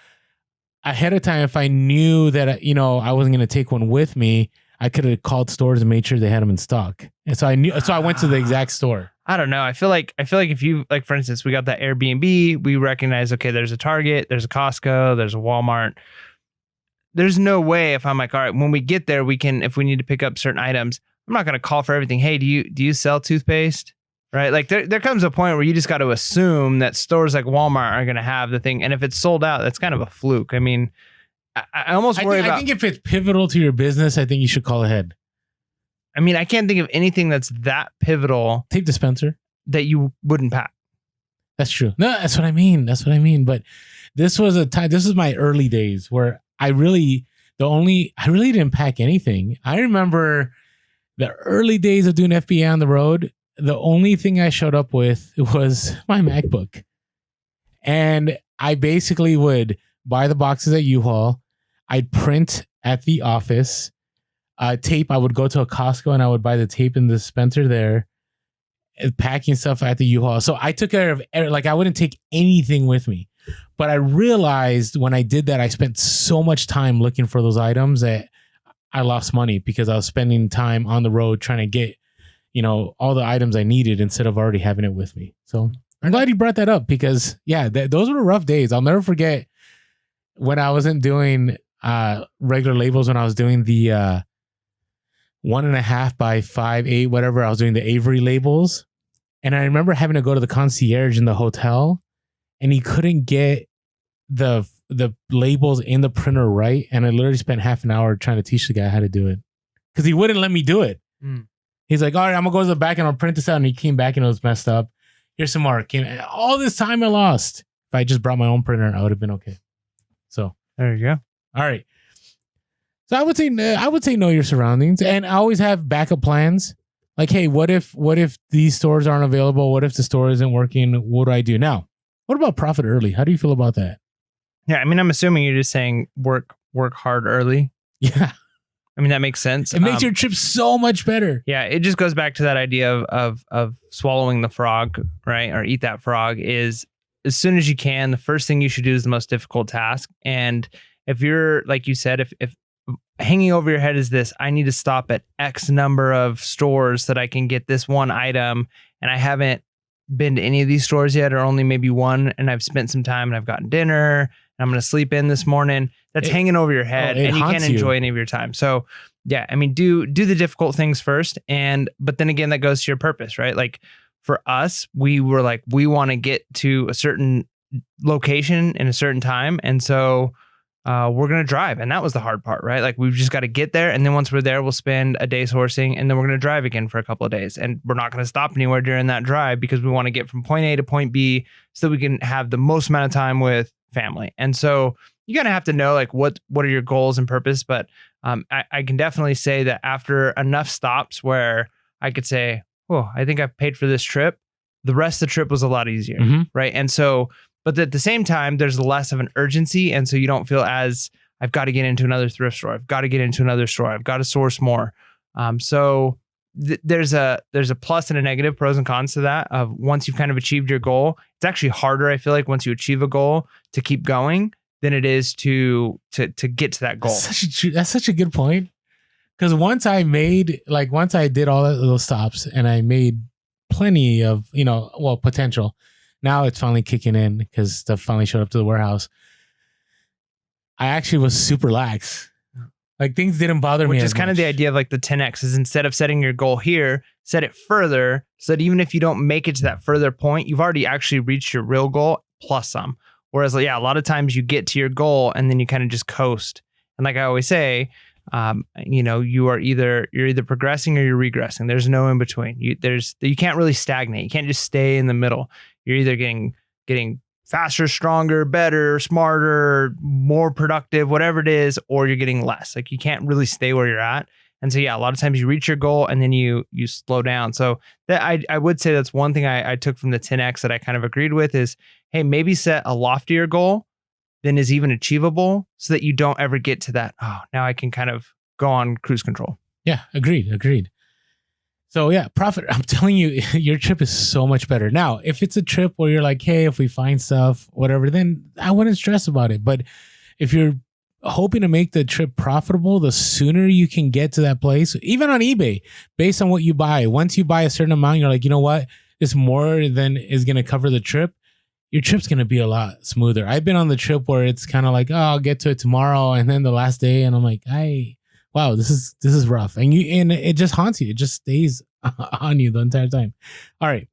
Speaker 2: ahead of time, if I knew that I wasn't going to take one with me, I could have called stores and made sure they had them in stock. And so I went to the exact store.
Speaker 1: I don't know. I feel like if you, like, for instance, we got that Airbnb, we recognize, okay, there's a Target, there's a Costco, there's a Walmart. There's no way if I'm like, all right, when we get there, we can, if we need to pick up certain items, I'm not going to call for everything. Hey, do you sell toothpaste? Right? Like there comes a point where you just got to assume that stores like Walmart are going to have the thing. And if it's sold out, that's kind of a fluke. I mean, I almost worry about.
Speaker 2: I think if it's pivotal to your business, I think you should call ahead.
Speaker 1: I mean, I can't think of anything that's that pivotal.
Speaker 2: Tape dispenser that
Speaker 1: you wouldn't pack.
Speaker 2: That's true. No, that's what I mean. But this was a time. This is my early days where I really didn't pack anything. I remember the early days of doing FBA on the road. The only thing I showed up with was my MacBook, and I basically would buy the boxes at U-Haul. I'd print at the office. Tape, I would go to a Costco and I would buy the tape in the dispenser there. Packing stuff at the U-Haul. So I took care of, like, I wouldn't take anything with me. But I realized when I did that, I spent so much time looking for those items that I lost money because I was spending time on the road trying to get, all the items I needed instead of already having it with me. So I'm glad you brought that up because, yeah, those were rough days. I'll never forget when I wasn't doing regular labels, when I was doing the 1.5 by 5.8, whatever. I was doing the Avery labels. And I remember having to go to the concierge in the hotel, and he couldn't get the labels in the printer right. And I literally spent half an hour trying to teach the guy how to do it because he wouldn't let me do it. He's like, all right, I'm going to go to the back and I'll print this out. And he came back and it was messed up. Here's some more. All this time I lost. If I just brought my own printer, I would have been okay. So
Speaker 1: there you go.
Speaker 2: All right. So I would say know your surroundings, and I always have backup plans. Like, hey, what if these stores aren't available? What if the store isn't working? What do I do now? What about profit early? How do you feel about that?
Speaker 1: Yeah, I mean, I'm assuming you're just saying work hard early.
Speaker 2: Yeah.
Speaker 1: I mean, that makes sense.
Speaker 2: It makes your trip so much better.
Speaker 1: Yeah, it just goes back to that idea of swallowing the frog, right? Or eat that frog is as soon as you can. The first thing you should do is the most difficult task. And if you're, like you said, if hanging over your head is this, I need to stop at X number of stores so that I can get this one item, and I haven't been to any of these stores yet, or only maybe one, and I've spent some time and I've gotten dinner and I'm going to sleep in this morning. That's hanging over your head, and you can't enjoy any of your time. So yeah, I mean, do the difficult things first. But then again, that goes to your purpose, right? Like for us, we were like, we want to get to a certain location in a certain time. And so we're going to drive. And that was the hard part, right? Like we've just got to get there. And then once we're there, we'll spend a day sourcing and then we're going to drive again for a couple of days. And we're not going to stop anywhere during that drive because we want to get from point A to point B so that we can have the most amount of time with family. And so you're going to have to know like what are your goals and purpose. But I can definitely say that after enough stops where I could say, oh, I think I've paid for this trip, the rest of the trip was a lot easier.
Speaker 2: Mm-hmm.
Speaker 1: Right. And so, but at the same time, there's less of an urgency. And so you don't feel as I've got to get into another thrift store. I've got to get into another store. I've got to source more. There's a plus and a negative, pros and cons to that. Of once you've kind of achieved your goal, it's actually harder, I feel like, once you achieve a goal to keep going than it is to get to that goal.
Speaker 2: That's such a good point. Because once I did all those stops and I made plenty of, potential. Now it's finally kicking in because stuff finally showed up to the warehouse. I actually was super lax. Like things didn't bother me.
Speaker 1: Which is kind of the idea of like the 10X is instead of setting your goal here, set it further so that even if you don't make it to that further point, you've already actually reached your real goal plus some. Whereas, a lot of times you get to your goal and then you kind of just coast. And like I always say, you're either progressing or you're regressing. There's no in between. You can't really stagnate. You can't just stay in the middle. You're either getting faster, stronger, better, smarter, more productive, whatever it is, or you're getting less. Like you can't really stay where you're at. And so, a lot of times you reach your goal and then you slow down. So that I would say that's one thing I took from the 10X that I kind of agreed with is, hey, maybe set a loftier goal than is even achievable so that you don't ever get to that. Oh, now I can kind of go on cruise control.
Speaker 2: Yeah, agreed. So profit. I'm telling you, your trip is so much better. Now, if it's a trip where you're like, hey, if we find stuff, whatever, then I wouldn't stress about it. But if you're hoping to make the trip profitable, the sooner you can get to that place, even on eBay, based on what you buy, once you buy a certain amount, you're like, you know what? It's more than is going to cover the trip. Your trip's going to be a lot smoother. I've been on the trip where it's kind of like, oh, I'll get to it tomorrow. And then the last day, and I'm like, wow, this is rough. And it just haunts you. It just stays on you the entire time. All right.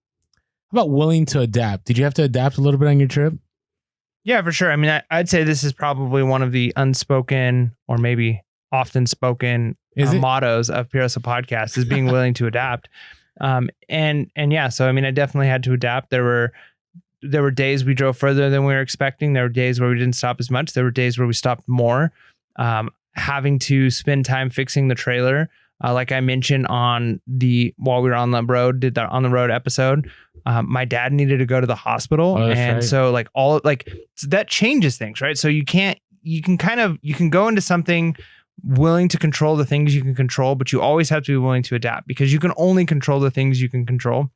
Speaker 2: How about willing to adapt? Did you have to adapt a little bit on your trip?
Speaker 1: Yeah, for sure. I mean, I'd say this is probably one of the unspoken or maybe often spoken mottos of PRSO Podcast is being willing to adapt. So I mean, I definitely had to adapt. There were days we drove further than we were expecting. There were days where we didn't stop as much. There were days where we stopped more. Having to spend time fixing the trailer. Like I mentioned while we were on the road, did that on the road episode. My dad needed to go to the hospital.
Speaker 2: Oh,
Speaker 1: and right. So that changes things, right? So you can go into something willing to control the things you can control, but you always have to be willing to adapt because you can only control the things you can control.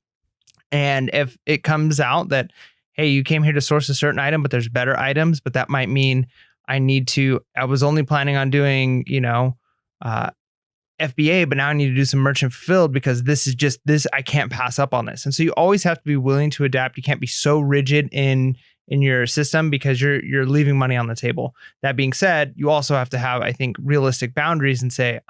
Speaker 1: And if it comes out that, hey, you came here to source a certain item, but there's better items, but that might mean I was only planning on doing, FBA, but now I need to do some merchant fulfilled because this is just this, I can't pass up on this. And so you always have to be willing to adapt. You can't be so rigid in your system because you're leaving money on the table. That being said, you also have to have, I think, realistic boundaries and say,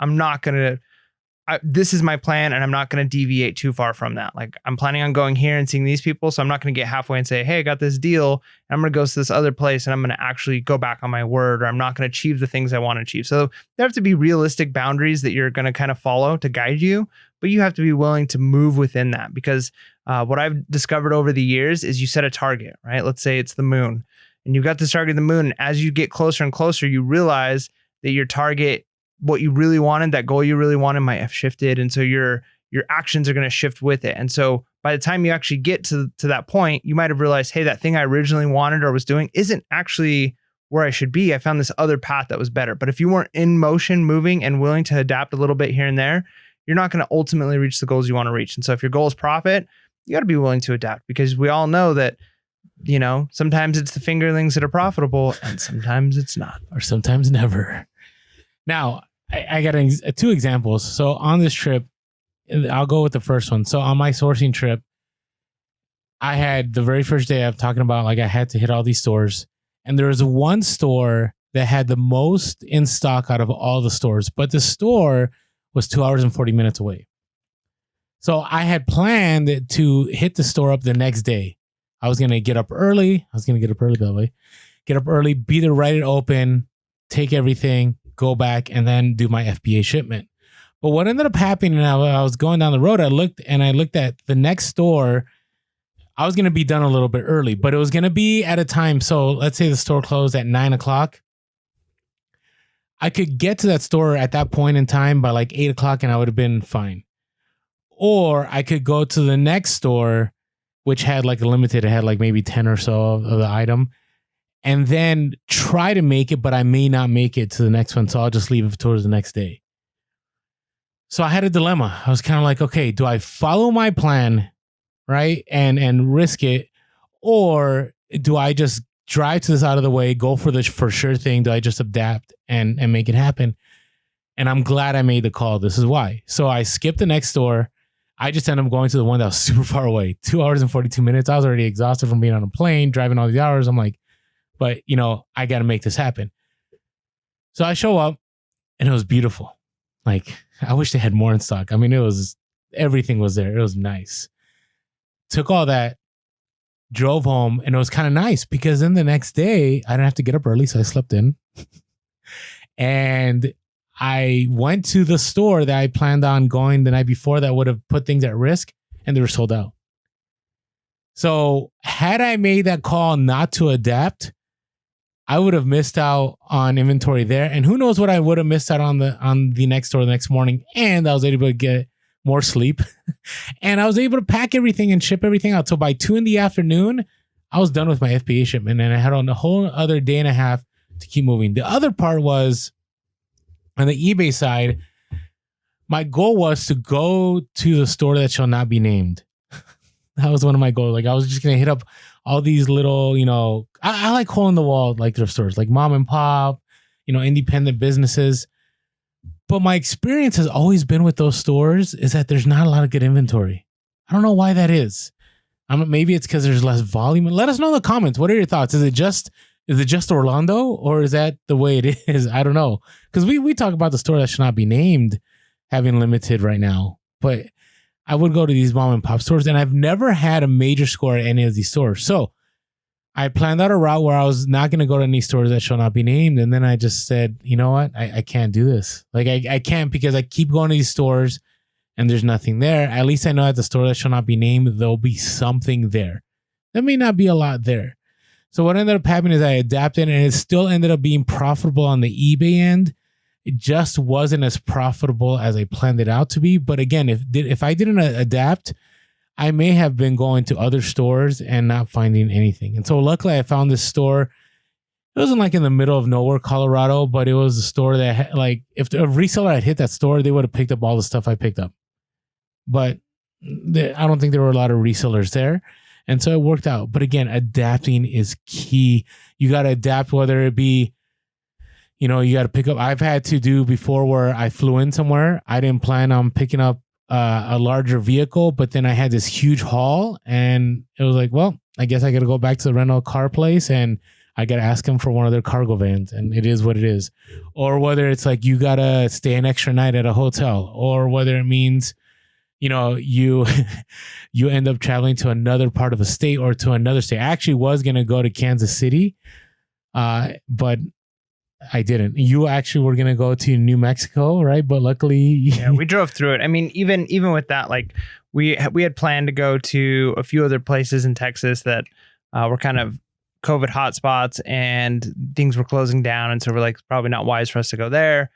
Speaker 1: this is my plan and I'm not going to deviate too far from that. Like I'm planning on going here and seeing these people. So I'm not going to get halfway and say, hey, I got this deal. And I'm going to go to this other place and I'm going to actually go back on my word, or I'm not going to achieve the things I want to achieve. So there have to be realistic boundaries that you're going to kind of follow to guide you, but you have to be willing to move within that because what I've discovered over the years is you set a target, right? Let's say it's the moon and you've got this target of the moon. And as you get closer and closer, you realize that your target, what you really wanted, that goal you really wanted might have shifted. And so your actions are going to shift with it. And so by the time you actually get to that point, you might have realized, hey, that thing I originally wanted or was doing isn't actually where I should be. I found this other path that was better. But if you weren't in motion, moving and willing to adapt a little bit here and there, you're not going to ultimately reach the goals you want to reach. And so if your goal is profit, you got to be willing to adapt because we all know that, sometimes it's the fingerlings that are profitable and sometimes it's not.
Speaker 2: Or sometimes never. Now, I got two examples. So on this trip, I'll go with the first one. So on my sourcing trip, I had the very first day I'm talking about, like I had to hit all these stores. And there was one store that had the most in stock out of all the stores, but the store was 2 hours and 40 minutes away. So I had planned to hit the store up the next day. I was going to get up early. By the way. Get up early, be there right at open, take everything, go back, and then do my FBA shipment. But what ended up happening, I was going down the road, I looked at the next store. I was going to be done a little bit early, but it was going to be at a time. So let's say the store closed at 9:00. I could get to that store at that point in time by like 8:00 and I would have been fine. Or I could go to the next store, which had like a limited, it had like maybe 10 or so of the item, and then try to make it, but I may not make it to the next one. So I'll just leave it towards the next day. So I had a dilemma. I was kind of like, okay, do I follow my plan, right? And risk it? Or do I just drive to this out of the way, go for the for sure thing? Do I just adapt and make it happen? And I'm glad I made the call. This is why. So I skipped the next store. I just ended up going to the one that was super far away, 2 hours and 42 minutes. I was already exhausted from being on a plane, driving all these hours. I'm like, but I got to make this happen. So I show up and it was beautiful. Like, I wish they had more in stock. I mean, everything was there. It was nice. Took all that, drove home, and it was kind of nice because then the next day I didn't have to get up early. So I slept in and I went to the store that I planned on going the night before that would have put things at risk, and they were sold out. So had I made that call not to adapt, I would have missed out on inventory there. And who knows what I would have missed out on the next store the next morning. And I was able to get more sleep. And I was able to pack everything and ship everything out. So by 2 p.m, I was done with my FBA shipment. And I had on a whole other day and a half to keep moving. The other part was on the eBay side, my goal was to go to the store that shall not be named. That was one of my goals. Like, I was just going to hit up all these little, I like hole in the wall, like thrift stores, like mom and pop, independent businesses. But my experience has always been with those stores is that there's not a lot of good inventory. I don't know why that is. Maybe it's because there's less volume. Let us know in the comments. What are your thoughts? Is it just Orlando, or is that the way it is? I don't know. Because we talk about the store that should not be named having limited right now. But I would go to these mom and pop stores, and I've never had a major score at any of these stores. So I planned out a route where I was not going to go to any stores that shall not be named. And then I just said, you know what? I can't do this. Like, I can't, because I keep going to these stores and there's nothing there. At least I know at the store that shall not be named, there'll be something there. There may not be a lot there. So what ended up happening is I adapted, and it still ended up being profitable on the eBay end. It just wasn't as profitable as I planned it out to be. But again, if I didn't adapt, I may have been going to other stores and not finding anything. And so luckily I found this store. It wasn't like in the middle of nowhere, Colorado, but it was a store that had, like, if a reseller had hit that store, they would have picked up all the stuff I picked up. But I don't think there were a lot of resellers there. And so it worked out. But again, adapting is key. You got to adapt, whether it be, you got to pick up. I've had to do before where I flew in somewhere. I didn't plan on picking up a larger vehicle, but then I had this huge haul, and it was like, well, I guess I got to go back to the rental car place and I got to ask them for one of their cargo vans, and it is what it is. Or whether it's like you got to stay an extra night at a hotel, or whether it means, you end up traveling to another part of a state or to another state. I actually was going to go to Kansas City, but I didn't. You actually were going to go to New Mexico, right? But luckily...
Speaker 1: Yeah, we drove through it. I mean, even with that, like, we had planned to go to a few other places in Texas that were kind of COVID hotspots, and things were closing down. And so we're like, probably not wise for us to go there.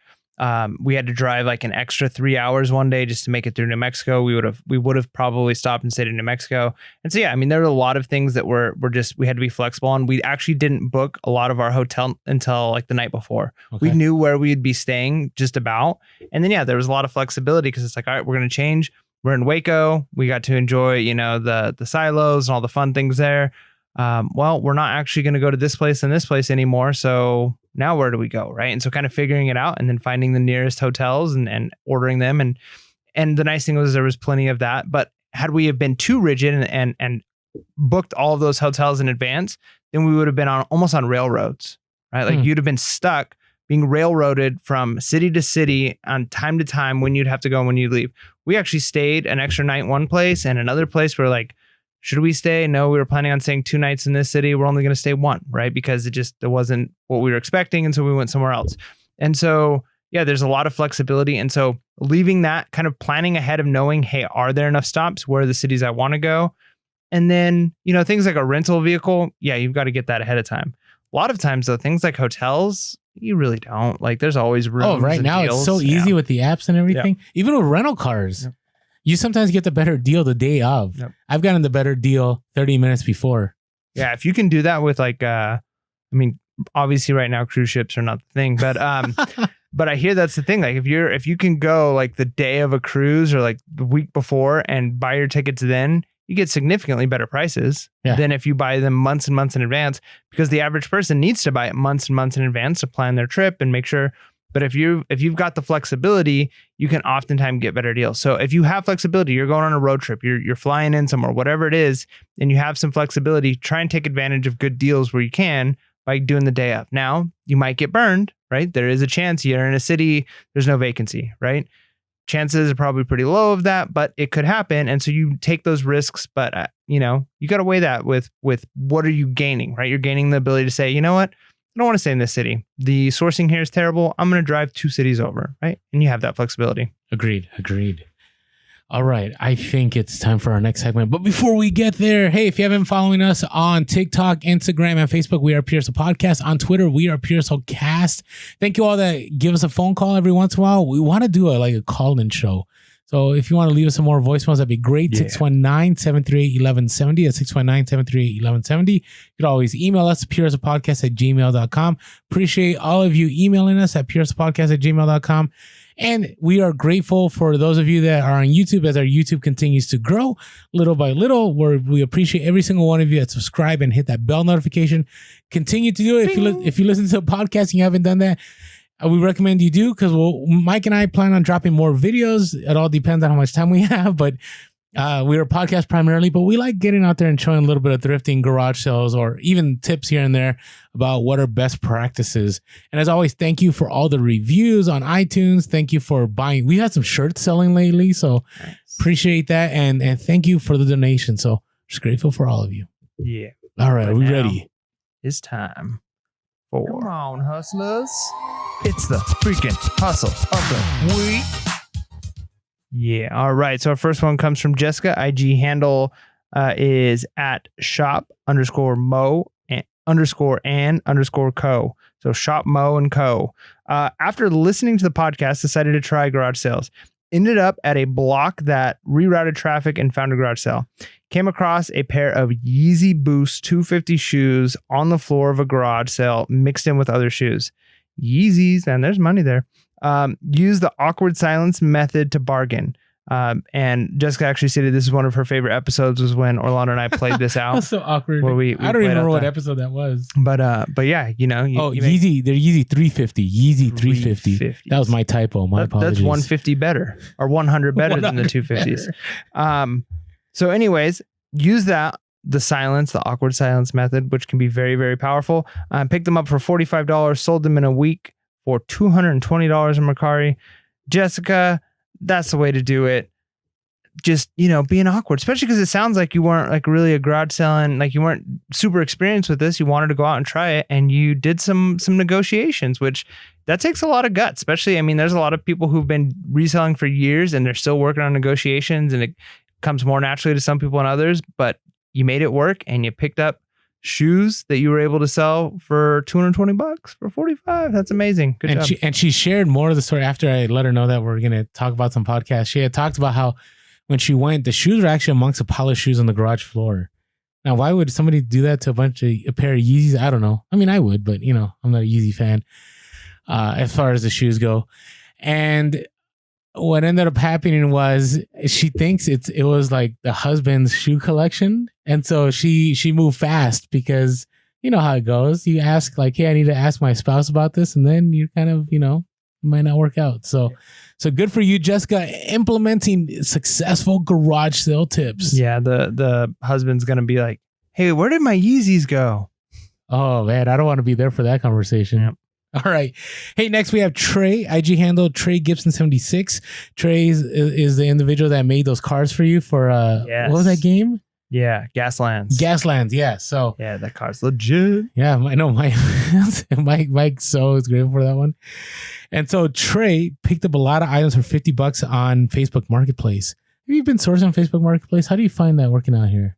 Speaker 1: We had to drive like an extra 3 hours one day just to make it through New Mexico. We would have probably stopped and stayed in New Mexico. And so, yeah, I mean, there were a lot of things that were just, we had to be flexible on. We actually didn't book a lot of our hotel until like the night before. Okay. We knew where we'd be staying just about. And then, yeah, there was a lot of flexibility because it's like, all right, we're going to change. We're in Waco. We got to enjoy, the silos and all the fun things there. Well, we're not actually going to go to this place and this place anymore. So now where do we go? Right. And so kind of figuring it out and then finding the nearest hotels and ordering them. And the nice thing was there was plenty of that. But had we have been too rigid and booked all of those hotels in advance, then we would have been almost on railroads, right? Like you'd have been stuck being railroaded from city to city on time to time when you'd have to go and when you leave. We actually stayed an extra night one place and another place where like, Should we stay? No, we were planning on staying 2 nights in this city. We're only going to stay 1, right? Because it wasn't what we were expecting. And so we went somewhere else. And so, yeah, there's a lot of flexibility. And so leaving that, kind of planning ahead of knowing, hey, are there enough stops? Where are the cities I want to go? And then, things like a rental vehicle. Yeah, you've got to get that ahead of time. A lot of times, though, things like hotels, you really don't. Like, there's always rooms.
Speaker 2: Oh, right now
Speaker 1: deals.
Speaker 2: it's so easy with the apps and everything.
Speaker 1: Yep.
Speaker 2: Even with rental cars.
Speaker 1: Yep.
Speaker 2: You sometimes get the better deal the day of.
Speaker 1: Yep.
Speaker 2: I've gotten the better deal 30 minutes before.
Speaker 1: Yeah, if you can do that with obviously right now cruise ships are not the thing, but but I hear that's the thing. Like if you can go like the day of a cruise or like the week before and buy your tickets then, you get significantly better prices than if you buy them months and months in advance, because the average person needs to buy it months and months in advance to plan their trip and make sure. But if you've got the flexibility, you can oftentimes get better deals. So if you have flexibility, you're going on a road trip, you're flying in somewhere, whatever it is, and you have some flexibility, try and take advantage of good deals where you can by doing the day of. Now, you might get burned, right? There is a chance you're in a city, there's no vacancy, right? Chances are probably pretty low of that, but it could happen. And so you take those risks, but you got to weigh that with what are you gaining, right? You're gaining the ability to say, you know what? I don't want to stay in this city. The sourcing here is terrible. I'm going to drive 2 cities over, right? And you have that flexibility.
Speaker 2: Agreed. All right. I think it's time for our next segment. But before we get there, hey, if you haven't been following us on TikTok, Instagram, and Facebook, we are PHP Podcast. On Twitter, we are PHP Cast. Thank you all that give us a phone call every once in a while. We want to do a call-in show. So if you want to leave us some more voicemails, that'd be great. 619-738-1170. That's 619-738-1170. You can always email us, purespodcast@gmail.com. Appreciate all of you emailing us at purespodcast@gmail.com. And we are grateful for those of you that are on YouTube as our YouTube continues to grow little by little. We appreciate every single one of you that subscribe and hit that bell notification. Continue to do it. If you listen to a podcast and you haven't done that, we recommend you do, because Mike and I plan on dropping more videos. It all depends on how much time we have, but we're a podcast primarily, but we like getting out there and showing a little bit of thrifting, garage sales, or even tips here and there about what are best practices. And as always, thank you for all the reviews on iTunes. Thank you for buying. We had some shirts selling lately, so appreciate that. And thank you for the donation. So just grateful for all of you.
Speaker 1: Yeah.
Speaker 2: All right. Are we ready?
Speaker 1: It's time for... Come on, hustlers. It's the freaking hustle of the week. Yeah. All right. So our first one comes from Jessica. IG handle is at shop_mo_and_co. So shop Mo and Co. After listening to the podcast, decided to try garage sales. Ended up at a block that rerouted traffic and found a garage sale. Came across a pair of Yeezy Boost 250 shoes on the floor of a garage sale mixed in with other shoes. Yeezys, and there's money there. Use the awkward silence method to bargain. And Jessica actually stated this is one of her favorite episodes, was when Orlando and I played this out.
Speaker 2: That's so awkward.
Speaker 1: Where we
Speaker 2: I don't even remember what episode that was.
Speaker 1: But yeah,
Speaker 2: Yeezy, they're Yeezy 350. Yeezy 350. That was my typo. My apologies.
Speaker 1: That's 150 better, or 100 better than the 250s. So anyways, use the awkward silence method, which can be very, very powerful. Picked them up for $45, sold them in a week for $220 in Mercari. Jessica, that's the way to do it. Just, being awkward, especially because it sounds like you weren't like really a garage selling, like you weren't super experienced with this. You wanted to go out and try it, and you did some negotiations, which that takes a lot of guts, especially, there's a lot of people who've been reselling for years and they're still working on negotiations, and it comes more naturally to some people than others, but you made it work and you picked up shoes that you were able to sell for $220 for $45. That's amazing. Good job.
Speaker 2: She shared more of the story after I let her know that we're going to talk about some podcasts. She had talked about how when she went, the shoes were actually amongst a pile of shoes on the garage floor. Now, why would somebody do that to a pair of Yeezys? I don't know. I would, but I'm not a Yeezy fan as far as the shoes go. And what ended up happening was she thinks it was like the husband's shoe collection. And so she moved fast, because you know how it goes. You ask like, hey, I need to ask my spouse about this. And then you kind of, might not work out. So good for you, Jessica, implementing successful garage sale tips.
Speaker 1: Yeah. The husband's going to be like, hey, where did my Yeezys go?
Speaker 2: Oh man, I don't want to be there for that conversation. Yep. All right. Hey, next we have Trey, IG handle Trey Gibson 76. Trey is the individual that made those cards for you for
Speaker 1: yes.
Speaker 2: What was that game?
Speaker 1: Yeah, Gaslands.
Speaker 2: Gaslands, yeah. So
Speaker 1: Yeah, that car's legit.
Speaker 2: yeah, I know Mike so is grateful for that one. And so Trey picked up a lot of items for $50 on Facebook Marketplace. Have you been sourcing on Facebook Marketplace? How do you find that working out here?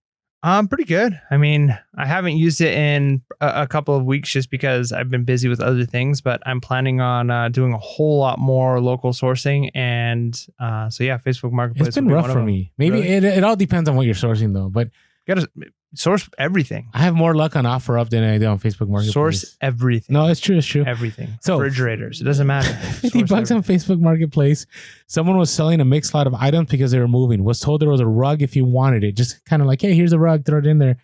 Speaker 1: Pretty good. I mean, I haven't used it in a couple of weeks just because I've been busy with other things, but I'm planning on doing a whole lot more local sourcing. And so yeah, Facebook Marketplace.
Speaker 2: It's been rough for me. Maybe
Speaker 1: Really?
Speaker 2: it all depends on what you're sourcing though, but
Speaker 1: You gotta source everything.
Speaker 2: I have more luck on OfferUp than I do on Facebook Marketplace.
Speaker 1: Source everything.
Speaker 2: No, it's true. It's true.
Speaker 1: Everything.
Speaker 2: So
Speaker 1: refrigerators. It doesn't matter.
Speaker 2: $50 on Facebook Marketplace. Someone was selling a mixed lot of items because they were moving. Was told there was a rug if you wanted it. Just kind of like, hey, here's a rug, throw it in there.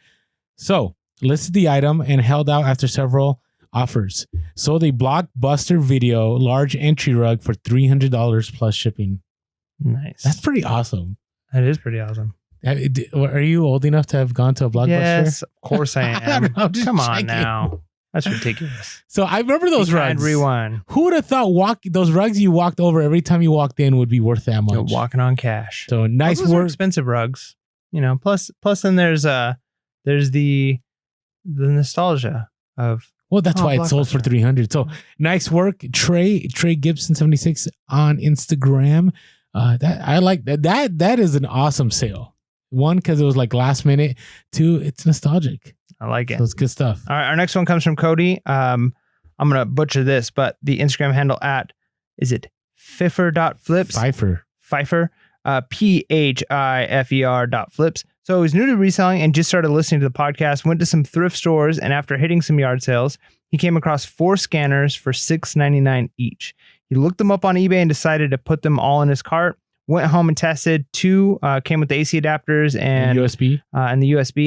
Speaker 2: So listed the item and held out after several offers. Sold a blockbuster video large entry rug for $300 plus shipping.
Speaker 1: Nice.
Speaker 2: That's pretty awesome.
Speaker 1: That is pretty awesome.
Speaker 2: Are you old enough to have gone to a Blockbuster?
Speaker 1: Yes, of course I am. Come on
Speaker 2: checking.
Speaker 1: now. That's ridiculous.
Speaker 2: So I remember those rugs.
Speaker 1: Rewind.
Speaker 2: Who would have thought those rugs you walked over every time you walked in would be worth that much?
Speaker 1: You're walking on cash.
Speaker 2: So nice
Speaker 1: Those are
Speaker 2: work.
Speaker 1: expensive rugs. You know, plus then there's the nostalgia of
Speaker 2: Well, that's why it sold for $300. So nice work, Trey Gibson 76 on Instagram. That I like that. That is an awesome sale. One, because it was like last minute. Two, it's nostalgic.
Speaker 1: I like it.
Speaker 2: So it's good stuff.
Speaker 1: All right, our next one comes from Cody. I'm gonna butcher this, but the Instagram handle is it Pfeiffer.flips? Pfeiffer. PHIFER.flips. So he's new to reselling and just started listening to the podcast, went to some thrift stores, and after hitting some yard sales, he came across 4 scanners for $6.99 each. He looked them up on eBay and decided to put them all in his cart. Went home and tested. 2 came with the AC adapters and
Speaker 2: USB,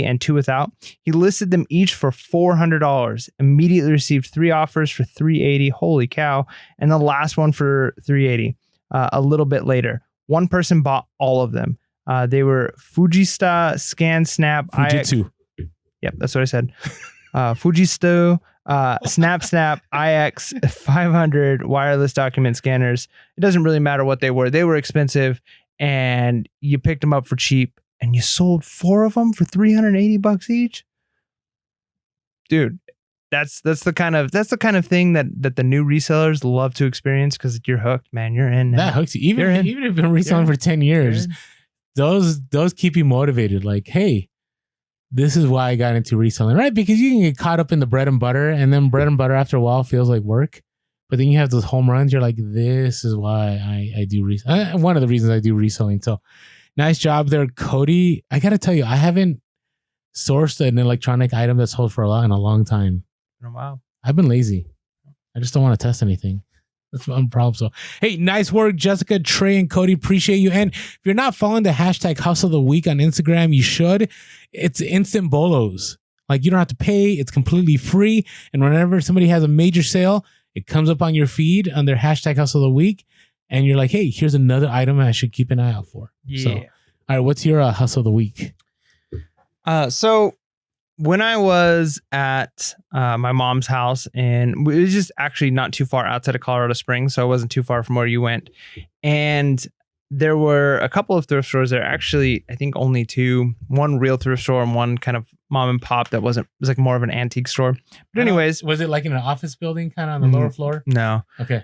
Speaker 1: and 2 without. He listed them each for $400. Immediately received 3 offers for $380. Holy cow! And the last one for $380. A little bit later, one person bought all of them. They were Fujista Scan Snap
Speaker 2: Fujitsu.
Speaker 1: Yep, that's what I said. Fujisto Snap IX 500 wireless document scanners. It doesn't really matter what they were. They were expensive, and you picked them up for cheap, and you sold 4 of them for $380 each. Dude, that's the kind of thing that the new resellers love to experience because you're hooked, man. You're in now.
Speaker 2: That hooks you. Even if you've been reselling for 10 years, those keep you motivated. Like, hey, this is why I got into reselling, right? Because you can get caught up in the bread and butter, and then bread and butter after a while feels like work. But then you have those home runs. You're like, this is why I do reselling. One of the reasons I do reselling. So nice job there, Cody. I got to tell you, I haven't sourced an electronic item that's sold for a lot in a long time.
Speaker 1: Oh, wow.
Speaker 2: I've been lazy. I just don't want to test anything. That's one problem. So, hey, nice work, Jessica, Trey, and Cody. Appreciate you. And if you're not following the hashtag Hustle of the Week on Instagram, you should. It's instant bolos. Like, you don't have to pay. It's completely free. And whenever somebody has a major sale, it comes up on your feed under hashtag Hustle of the Week. And you're like, hey, here's another item I should keep an eye out for.
Speaker 1: Yeah.
Speaker 2: So, all right, what's your Hustle of the Week?
Speaker 1: So when I was at my mom's house, and it was just actually not too far outside of Colorado Springs, so I wasn't too far from where you went. And there were a couple of thrift stores there. Actually, I think only 2. One real thrift store and one kind of mom and pop that was like more of an antique store. But anyways,
Speaker 2: was it like in an office building, kind of on the lower floor?
Speaker 1: No.
Speaker 2: Okay.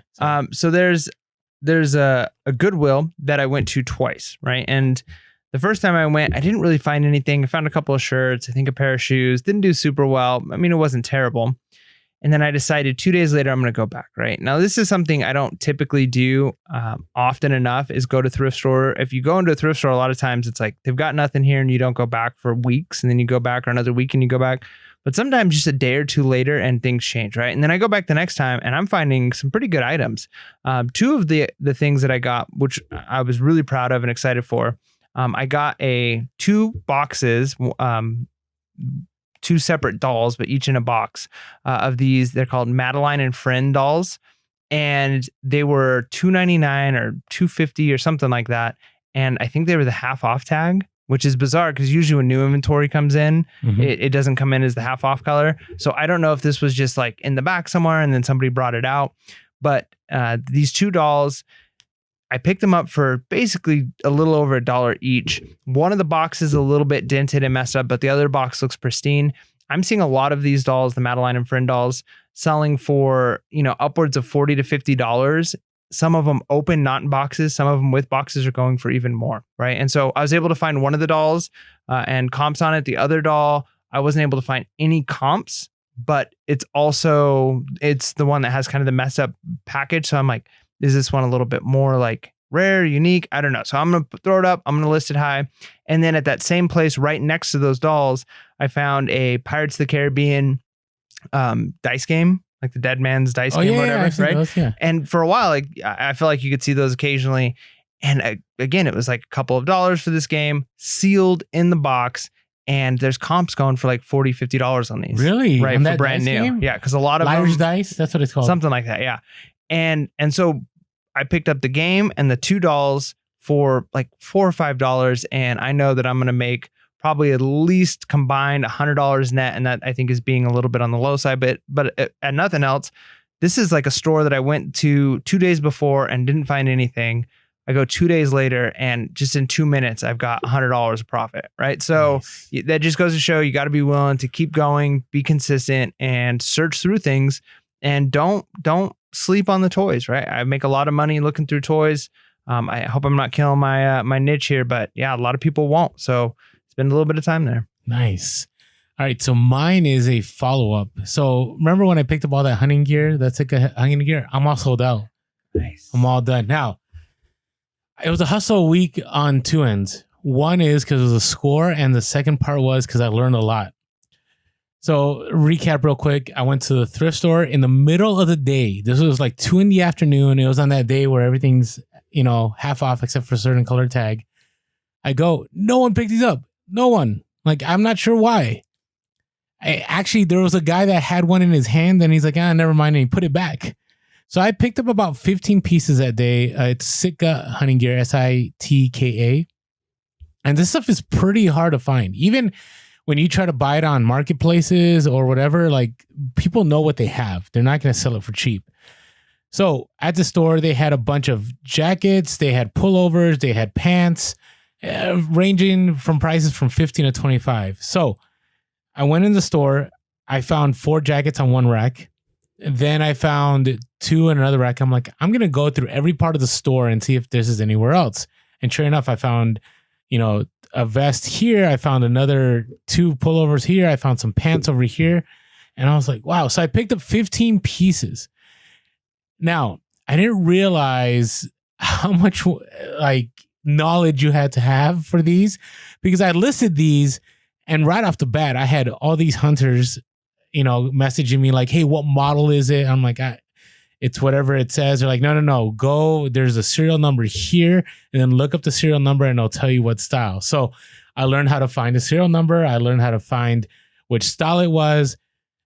Speaker 1: So there's a Goodwill that I went to twice, right? And the first time I went, I didn't really find anything. I found a couple of shirts, I think a pair of shoes. Didn't do super well. I mean, it wasn't terrible. And then I decided 2 days later, I'm going to go back, right? Now, this is something I don't typically do often enough, is go to thrift store. If you go into a thrift store, a lot of times it's like they've got nothing here and you don't go back for weeks, and then you go back, or another week and you go back. But sometimes just a day or 2 later and things change, right? And then I go back the next time and I'm finding some pretty good items. 2 of the things that I got, which I was really proud of and excited for, I got 2 boxes, 2 separate dolls, but each in a box of these. They're called Madeline and Friend dolls. And they were $2.99 or $2.50 or something like that. And I think they were the half off tag, which is bizarre because usually when new inventory comes in, it doesn't come in as the half off color. So I don't know if this was just like in the back somewhere and then somebody brought it out. But these 2 dolls, I picked them up for basically a little over $1 each. One of the boxes is a little bit dented and messed up, but the other box looks pristine. I'm seeing a lot of these dolls, the Madeline and Friend dolls, selling for, upwards of $40 to $50. Some of them open, not in boxes. Some of them with boxes are going for even more, right? And so I was able to find one of the dolls and comps on it. The other doll, I wasn't able to find any comps, but it's the one that has kind of the messed up package. So I'm like, is this one a little bit more like rare, unique? I don't know. So I'm going to throw it up. I'm going to list it high. And then at that same place, right next to those dolls, I found a Pirates of the Caribbean dice game, like the Dead Man's Dice game, whatever, right?
Speaker 2: Those, yeah.
Speaker 1: And for a while, like I feel like you could see those occasionally. And again, it was like a couple of dollars for this game, sealed in the box. And there's comps going for like $40, $50 on these.
Speaker 2: Really?
Speaker 1: Right,
Speaker 2: on
Speaker 1: for brand new.
Speaker 2: Game?
Speaker 1: Yeah, because a lot of
Speaker 2: Liar's
Speaker 1: them,
Speaker 2: Dice, that's what it's called.
Speaker 1: something like that, yeah. And so I picked up the game and the 2 dolls for like $4 or $5, and I know that I'm going to make probably at least combined $100 net, and that I think is being a little bit on the low side. But at nothing else, this is like a store that I went to 2 days before and didn't find anything. I go 2 days later, and just in 2 minutes, I've got $100 of profit, right? So
Speaker 2: Nice.
Speaker 1: that just goes to show you got to be willing to keep going, be consistent, and search through things, and don't sleep on the toys, right? I make a lot of money looking through toys. I hope I'm not killing my niche here, but yeah, a lot of people won't. So spend a little bit of time there.
Speaker 2: Nice. All right. So mine is a follow-up. So remember when I picked up all that hunting gear? That's like a hunting gear. I'm all sold out.
Speaker 1: Nice.
Speaker 2: I'm all done. Now, it was a hustle week on 2 ends. One is because it was a score, and the second part was because I learned a lot. So recap real quick. I went to the thrift store in the middle of the day. This was like 2 p.m. It was on that day where everything's, half off except for a certain color tag. I go, no one picked these up. No one. Like, I'm not sure why. There was a guy that had one in his hand, and he's like, never mind. And he put it back. So I picked up about 15 pieces that day. It's Sitka hunting gear, Sitka. And this stuff is pretty hard to find. Even when you try to buy it on marketplaces or whatever, like, people know what they have. They're not going to sell it for cheap. So at the store, they had a bunch of jackets, they had pullovers, they had pants, ranging from prices from $15 to $25. So I went in the store. I found 4 jackets on one rack. Then I found 2 in another rack. I'm like, I'm going to go through every part of the store and see if this is anywhere else. And sure enough, I found, a vest here. I found another 2 pullovers here. I found some pants over here. And I was like, wow. So I picked up 15 pieces. Now, I didn't realize how much knowledge you had to have for these, because I listed these, and right off the bat, I had all these hunters, messaging me like, hey, what model is it? I'm like, it's whatever it says. They're like, no, go. There's a serial number here, and then look up the serial number, and it'll tell you what style. So I learned how to find the serial number. I learned how to find which style it was.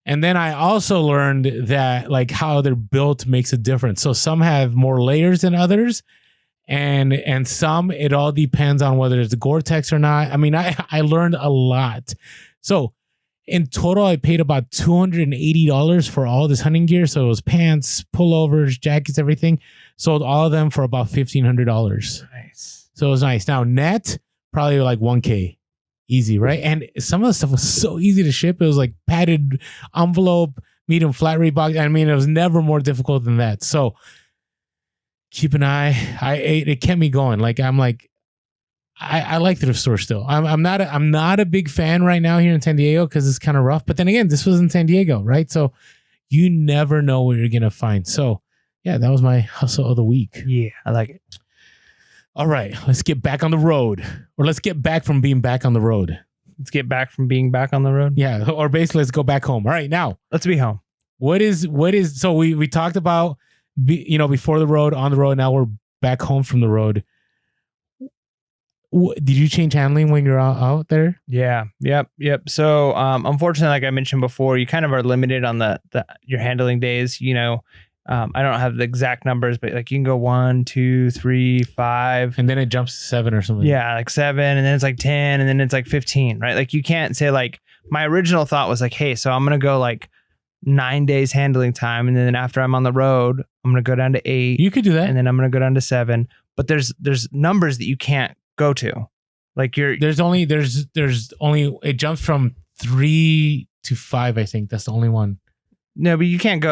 Speaker 2: And then I also learned that like how they're built makes a difference. So some have more layers than others. And some, it all depends on whether it's Gore-Tex or not. I mean, I learned a lot. So in total, I paid about $280 for all this hunting gear. So it was pants, pullovers, jackets, everything. Sold all of them for about $1,500.
Speaker 1: Nice.
Speaker 2: So it was nice. Now net, probably like $1,000. Easy, right? And some of the stuff was so easy to ship. It was like padded envelope, medium flat rate box. I mean, it was never more difficult than that. So keep an eye. It kept me going. Like, I'm like, I like thrift store still. I'm not a big fan right now here in San Diego because it's kind of rough. But then again, this was in San Diego, right? So you never know what you're gonna find. So yeah, that was my hustle of the week.
Speaker 1: Yeah, I like it.
Speaker 2: All right, let's get back on the road, or let's get back from being back on the road.
Speaker 1: Let's get back from being back on the road.
Speaker 2: Yeah, or basically, let's go back home. All right, now
Speaker 1: let's be home.
Speaker 2: What is? So we talked about, before the road, on the road. Now we're back home from the road. Did you change handling when you're out there?
Speaker 1: Yeah. Yep. So, unfortunately, like I mentioned before, you kind of are limited on your handling days. I don't have the exact numbers, but like you can go 1, 2, 3, 5.
Speaker 2: And then it jumps to 7 or something.
Speaker 1: Yeah, like 7, and then it's like 10, and then it's like 15, right? Like you can't say like, my original thought was like, hey, so I'm going to go like 9 days handling time. And then after I'm on the road, I'm going to go down to 8.
Speaker 2: You could do that.
Speaker 1: And then I'm going to go down to 7. but there's numbers that you can't go to. Like
Speaker 2: there's only it jumps from 3 to 5. I think that's the only one.
Speaker 1: No, but you can't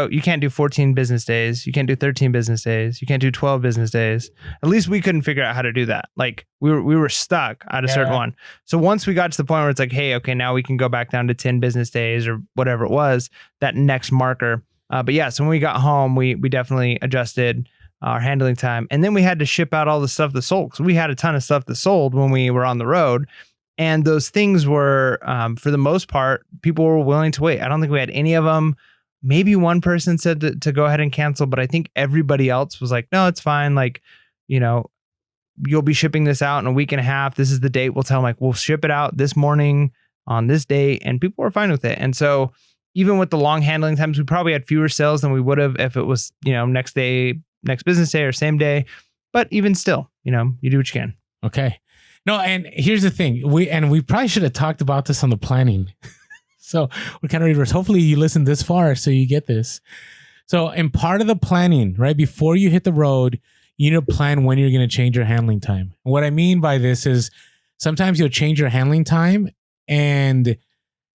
Speaker 1: do 14 business days. You can't do 13 business days. You can't do 12 business days. At least we couldn't figure out how to do that. Like we were stuck at a certain one. So once we got to the point where it's like, hey, okay, now we can go back down to 10 business days or whatever it was, that next marker. But yeah, so when we got home, we definitely adjusted our handling time. And then we had to ship out all the stuff that sold. So we had a ton of stuff that sold when we were on the road. And those things were, for the most part, people were willing to wait. I don't think we had any of them. Maybe one person said to go ahead and cancel, but I think everybody else was like, no, it's fine. Like, you'll be shipping this out in a week and a half. This is the date. We'll tell them, like, we'll ship it out this morning on this date. And people were fine with it. And so even with the long handling times, we probably had fewer sales than we would have if it was, next business day or same day. But even still, you do what you can.
Speaker 2: Okay. No, and here's the thing. We probably should have talked about this on the planning. So we're kind of reverse. Hopefully you listen this far so you get this. So in part of the planning, right, before you hit the road, you need to plan when you're going to change your handling time. And what I mean by this is sometimes you'll change your handling time and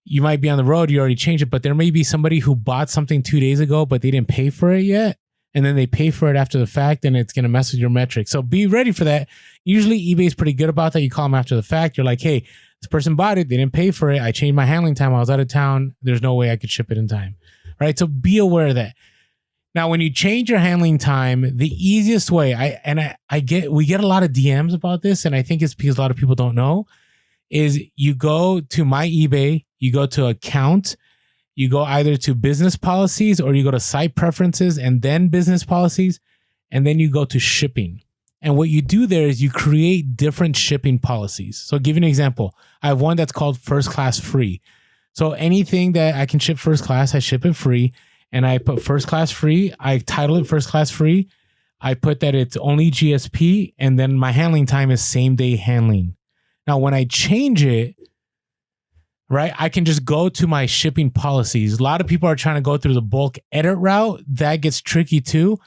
Speaker 2: you might be on the road, you already changed it, but there may be somebody who bought something 2 days ago, but they didn't pay for it yet. And then they pay for it after the fact and it's going to mess with your metrics. So be ready for that. Usually eBay is pretty good about that. You call them after the fact. You're like, hey, this person bought it. They didn't pay for it. I changed my handling time. I was out of town. There's no way I could ship it in time. Right. So be aware of that. Now, when you change your handling time, the easiest way, we get a lot of DMs about this. And I think it's because a lot of people don't know, is you go to my eBay, you go to account, you go either to business policies or you go to site preferences and then business policies, and then you go to shipping. And what you do there is you create different shipping policies. So I'll give you an example. I have one that's called first class free. So anything that I can ship first class, I ship it free. And I put first class free. I title it first class free. I put that it's only GSP. And then my handling time is same day handling. Now, when I change it, right, I can just go to my shipping policies. A lot of people are trying to go through the bulk edit route. That gets tricky too.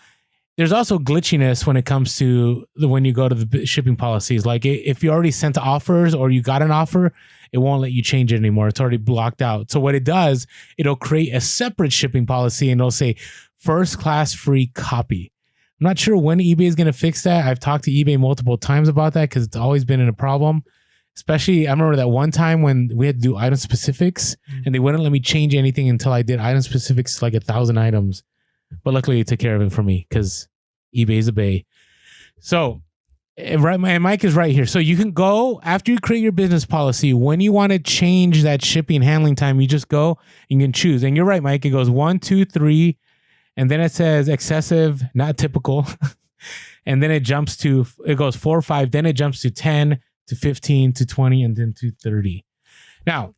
Speaker 2: There's also glitchiness when it comes to when you go to the shipping policies. Like if you already sent offers or you got an offer, it won't let you change it anymore. It's already blocked out. So what it does, it'll create a separate shipping policy and it'll say first class free copy. I'm not sure when eBay is going to fix that. I've talked to eBay multiple times about that because it's always been a problem. Especially, I remember that one time when we had to do item specifics and they wouldn't let me change anything until I did item specifics, like 1,000 items. But luckily, it took care of it for me because eBay is a bay. So, right, my Mike is right here. So you can go after you create your business policy. When you want to change that shipping handling time, you just go and you can choose. And you're right, Mike. It goes 1, 2, 3, and then it says excessive, not typical, and then it goes 4, 5. Then it jumps to 10, to 15, to 20, and then to 30. Now,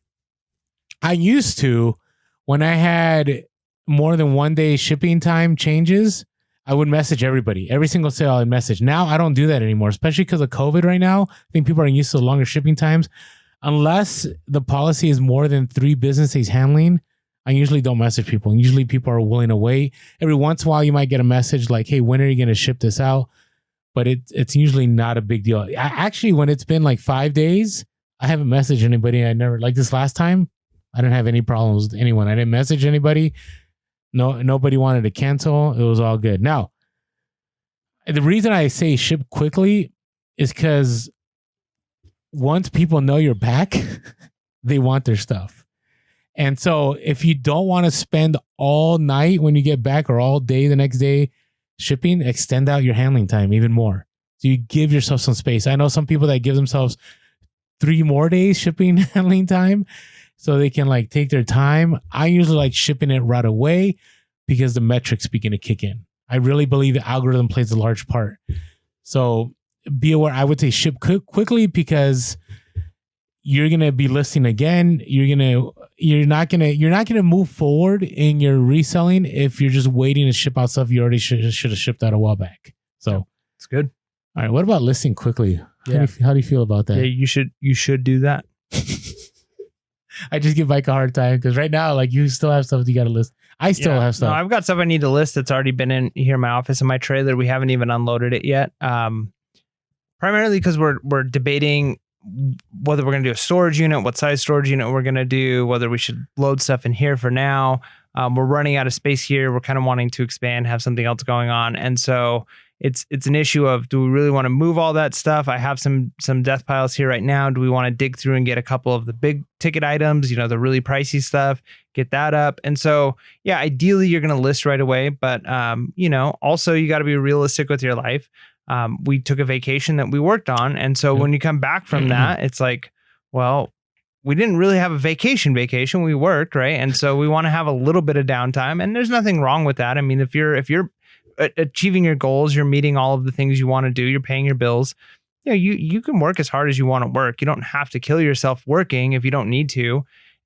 Speaker 2: I used to, when I had more than 1 day shipping time changes, I would message everybody. Every single sale I'd message. Now I don't do that anymore, especially because of COVID right now. I think people are used to longer shipping times. Unless the policy is more than 3 business days handling, I usually don't message people. And usually people are willing to wait. Every once in a while, you might get a message like, hey, when are you going to ship this out? But it's usually not a big deal. Actually, when it's been like 5 days, I haven't messaged anybody. I never, like this last time, I didn't have any problems with anyone. I didn't message anybody. No, nobody wanted to cancel. It was all good. Now, the reason I say ship quickly is because once people know you're back, they want their stuff. And so if you don't want to spend all night when you get back or all day the next day shipping, extend out your handling time even more. So you give yourself some space. I know some people that give themselves 3 more days shipping handling time so they can like take their time. I usually like shipping it right away because the metrics begin to kick in. I really believe the algorithm plays a large part. So be aware. I would say ship quickly because you're gonna be listing again. You're not gonna move forward in your reselling if you're just waiting to ship out stuff you already should have shipped out a while back. So
Speaker 1: it's good.
Speaker 2: All right. What about listing quickly? Yeah. How do you feel about that?
Speaker 1: Yeah, you should do that.
Speaker 2: I just give Mike a hard time because right now, like you still have stuff you got to list. I still have stuff.
Speaker 1: No, I've got stuff I need to list that's already been in here in my office in my trailer. We haven't even unloaded it yet. primarily because we're debating whether we're going to do a storage unit, what size storage unit we're going to do, whether we should load stuff in here for now. We're running out of space here. We're kind of wanting to expand, have something else going on. And so it's an issue of, do we really want to move all that stuff? I have some death piles here right now. Do we want to dig through and get a couple of the big ticket items, the really pricey stuff, get that up? And so, yeah, ideally you're going to list right away. But, also you got to be realistic with your life. We took a vacation that we worked on. And so when you come back from that, it's like, well, we didn't really have a vacation. We worked, right? And so we want to have a little bit of downtime, and there's nothing wrong with that. I mean, if you're achieving your goals, you're meeting all of the things you want to do, you're paying your bills, you can work as hard as you want to work. You don't have to kill yourself working if you don't need to.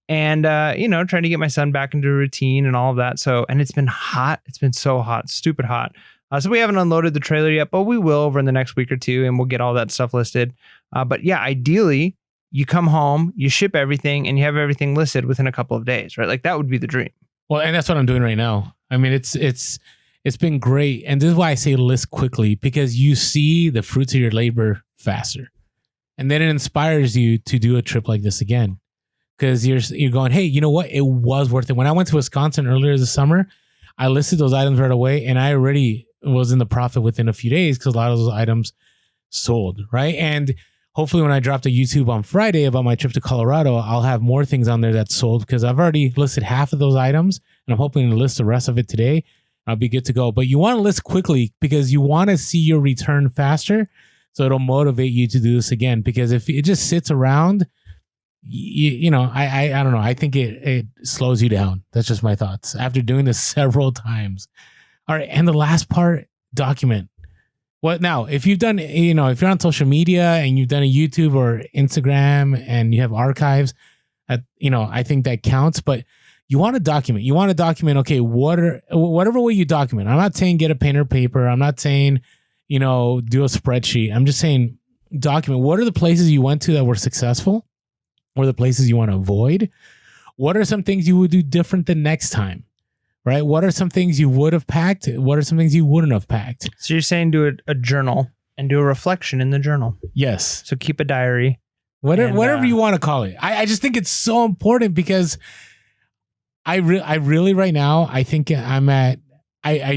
Speaker 1: And, trying to get my son back into a routine and all of that. So, and it's been hot. It's been so hot, stupid hot. So we haven't unloaded the trailer yet, but we will over in the next week or two, and we'll get all that stuff listed. But yeah, ideally, you come home, you ship everything, and you have everything listed within a couple of days, right? Like that would be the dream.
Speaker 2: Well, and that's what I'm doing right now. I mean, it's been great. And this is why I say list quickly, because you see the fruits of your labor faster. And then it inspires you to do a trip like this again. Because you're going, hey, you know what? It was worth it. When I went to Wisconsin earlier this summer, I listed those items right away, and I already was in the profit within a few days because a lot of those items sold, right? And hopefully when I drop the YouTube on Friday about my trip to Colorado, I'll have more things on there that sold, because I've already listed half of those items, and I'm hoping to list the rest of it today. I'll be good to go. But you want to list quickly because you want to see your return faster, so it'll motivate you to do this again. Because if it just sits around, I don't know. I think it slows you down. That's just my thoughts after doing this several times. All right. And the last part, document. What now? If you've done, if you're on social media and you've done a YouTube or Instagram and you have archives, I think that counts. But you want to document. You want to document, okay, whatever way you document. I'm not saying get a pen or paper. I'm not saying, do a spreadsheet. I'm just saying document. What are the places you went to that were successful? What are the places you want to avoid? What are some things you would do different the next time? Right? What are some things you would have packed? What are some things you wouldn't have packed?
Speaker 1: So you're saying do a journal and do a reflection in the journal.
Speaker 2: Yes.
Speaker 1: So keep a diary.
Speaker 2: Whatever you want to call it. I just think it's so important because I really right now, I think I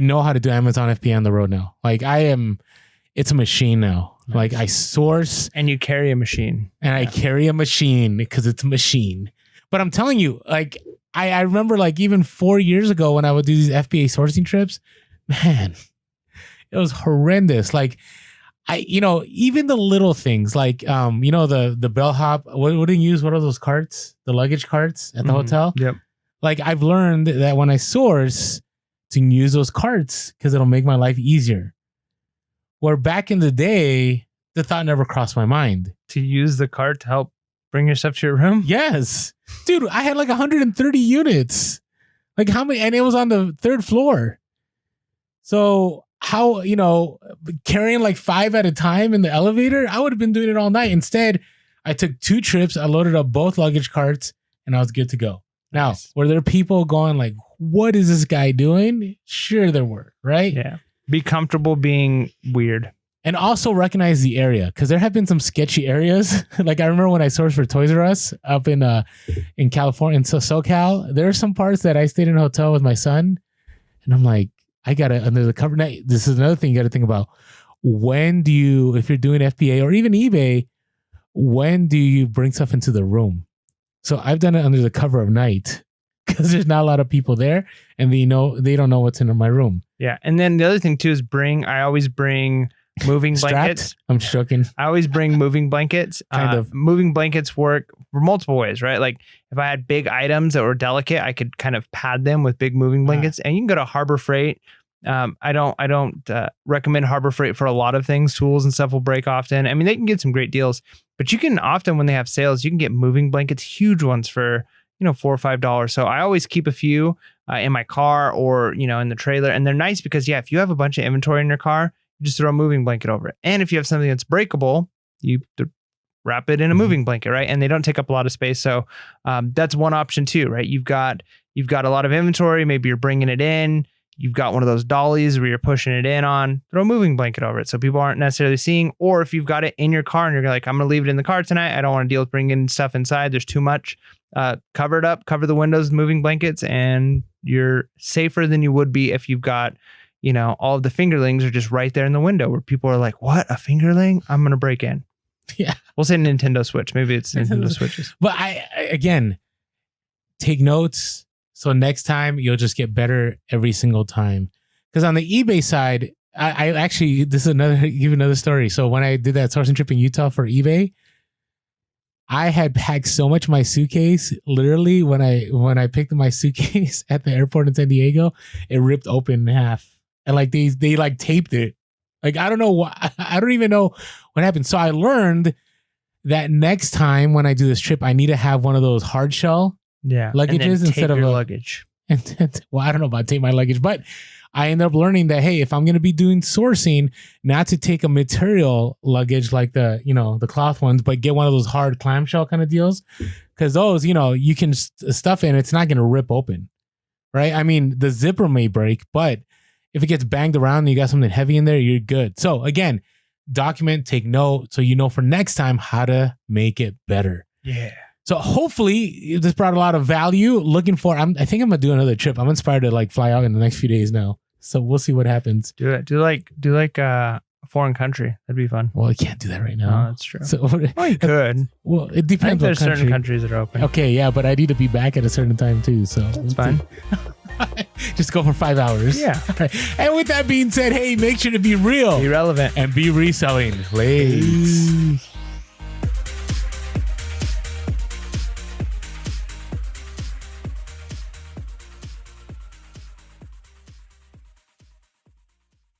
Speaker 2: know how to do Amazon FBA on the road now. Like it's a machine now. Nice. Like I source.
Speaker 1: And you carry a machine.
Speaker 2: And I carry a machine because it's a machine. But I'm telling you, like, I remember like even 4 years ago when I would do these FBA sourcing trips, man, it was horrendous. Like even the little things like, the bellhop, what do you use? What are those carts? The luggage carts at the hotel?
Speaker 1: Yep.
Speaker 2: Like I've learned that when I source to use those carts because it'll make my life easier. Where back in the day, the thought never crossed my mind.
Speaker 1: To use the cart to help bring your stuff to your room?
Speaker 2: Yes. Dude, I had like 130 units. Like how many? And it was on the third floor. So how, carrying like 5 at a time in the elevator, I would have been doing it all night. Instead, I took 2 trips. I loaded up both luggage carts and I was good to go. Now, nice. Were there people going like, what is this guy doing? Sure there were, right?
Speaker 1: Yeah. Be comfortable being weird.
Speaker 2: And also recognize the area, because there have been some sketchy areas. Like I remember when I sourced for Toys R Us up in California, in SoCal, there are some parts that I stayed in a hotel with my son. And I'm like, I got to, under the cover. Now, this is another thing you got to think about. When do you, if you're doing FBA or even eBay, when do you bring stuff into the room? So I've done it under the cover of night because there's not a lot of people there and they don't know what's in my room.
Speaker 1: Yeah. And then the other thing too is I always bring moving blankets.
Speaker 2: I'm joking.
Speaker 1: I always bring moving blankets.
Speaker 2: Kind of.
Speaker 1: Moving blankets work for multiple ways, right? Like if I had big items that were delicate, I could kind of pad them with big moving blankets. And you can go to Harbor Freight. I don't recommend Harbor Freight for a lot of things. Tools and stuff will break often. I mean, they can get some great deals, but you can often, when they have sales, you can get moving blankets, huge ones for, $4 or $5. So I always keep a few in my car or, in the trailer. And they're nice because, if you have a bunch of inventory in your car, you just throw a moving blanket over it. And if you have something that's breakable, you wrap it in a moving blanket, right? And they don't take up a lot of space. So that's one option too, right? You've got a lot of inventory. Maybe you're bringing it in. you've got one of those dollies where you're pushing it in on, throw a moving blanket over it so people aren't necessarily seeing. Or if you've got it in your car and you're like, I'm going to leave it in the car tonight, I don't want to deal with bringing stuff inside, there's too much, cover it up, cover the windows with moving blankets, and you're safer than you would be if you've got, you know, all of the fingerlings are just right there in the window where people are like, what, a fingerling? I'm going to break in.
Speaker 2: Yeah.
Speaker 1: We'll say Nintendo Switch. Maybe it's Nintendo Switches.
Speaker 2: But I again, take notes. So next time you'll just get better every single time. Because on the eBay side, I actually, this is another story. So when I did that sourcing trip in Utah for eBay, I had packed so much of my suitcase. Literally, when I picked up my suitcase at the airport in San Diego, it ripped open in half. And like they like taped it. Like, I don't know why. I don't even know what happened. So I learned that next time when I do this trip, I need to have one of those hard shell luggages instead of
Speaker 1: your luggage.
Speaker 2: Well, I don't know about tape my luggage, but I ended up learning that, hey, if I'm going to be doing sourcing, not to take a material luggage like the, you know, the cloth ones, but get one of those hard clamshell kind of deals. Because those, you know, you can stuff in, it's not going to rip open, right? I mean, the zipper may break, but if it gets banged around and you got something heavy in there, you're good. So again, document, take note, so you know for next time how to make it better.
Speaker 1: Yeah.
Speaker 2: So hopefully this brought a lot of value. I think I'm gonna do another trip. I'm inspired to like fly out in the next few days now. So we'll see what happens.
Speaker 1: Do it. Do like a foreign country. That'd be fun.
Speaker 2: Well, I can't do that right now.
Speaker 1: No, that's true.
Speaker 2: So,
Speaker 1: well, you could.
Speaker 2: Well, it depends.
Speaker 1: I think there's certain countries that are open.
Speaker 2: Okay, yeah, but I need to be back at a certain time too. So
Speaker 1: that's fine.
Speaker 2: Just go for 5 hours.
Speaker 1: Yeah.
Speaker 2: Right. And with that being said, hey, make sure to be real,
Speaker 1: be relevant,
Speaker 2: and be reselling. Late.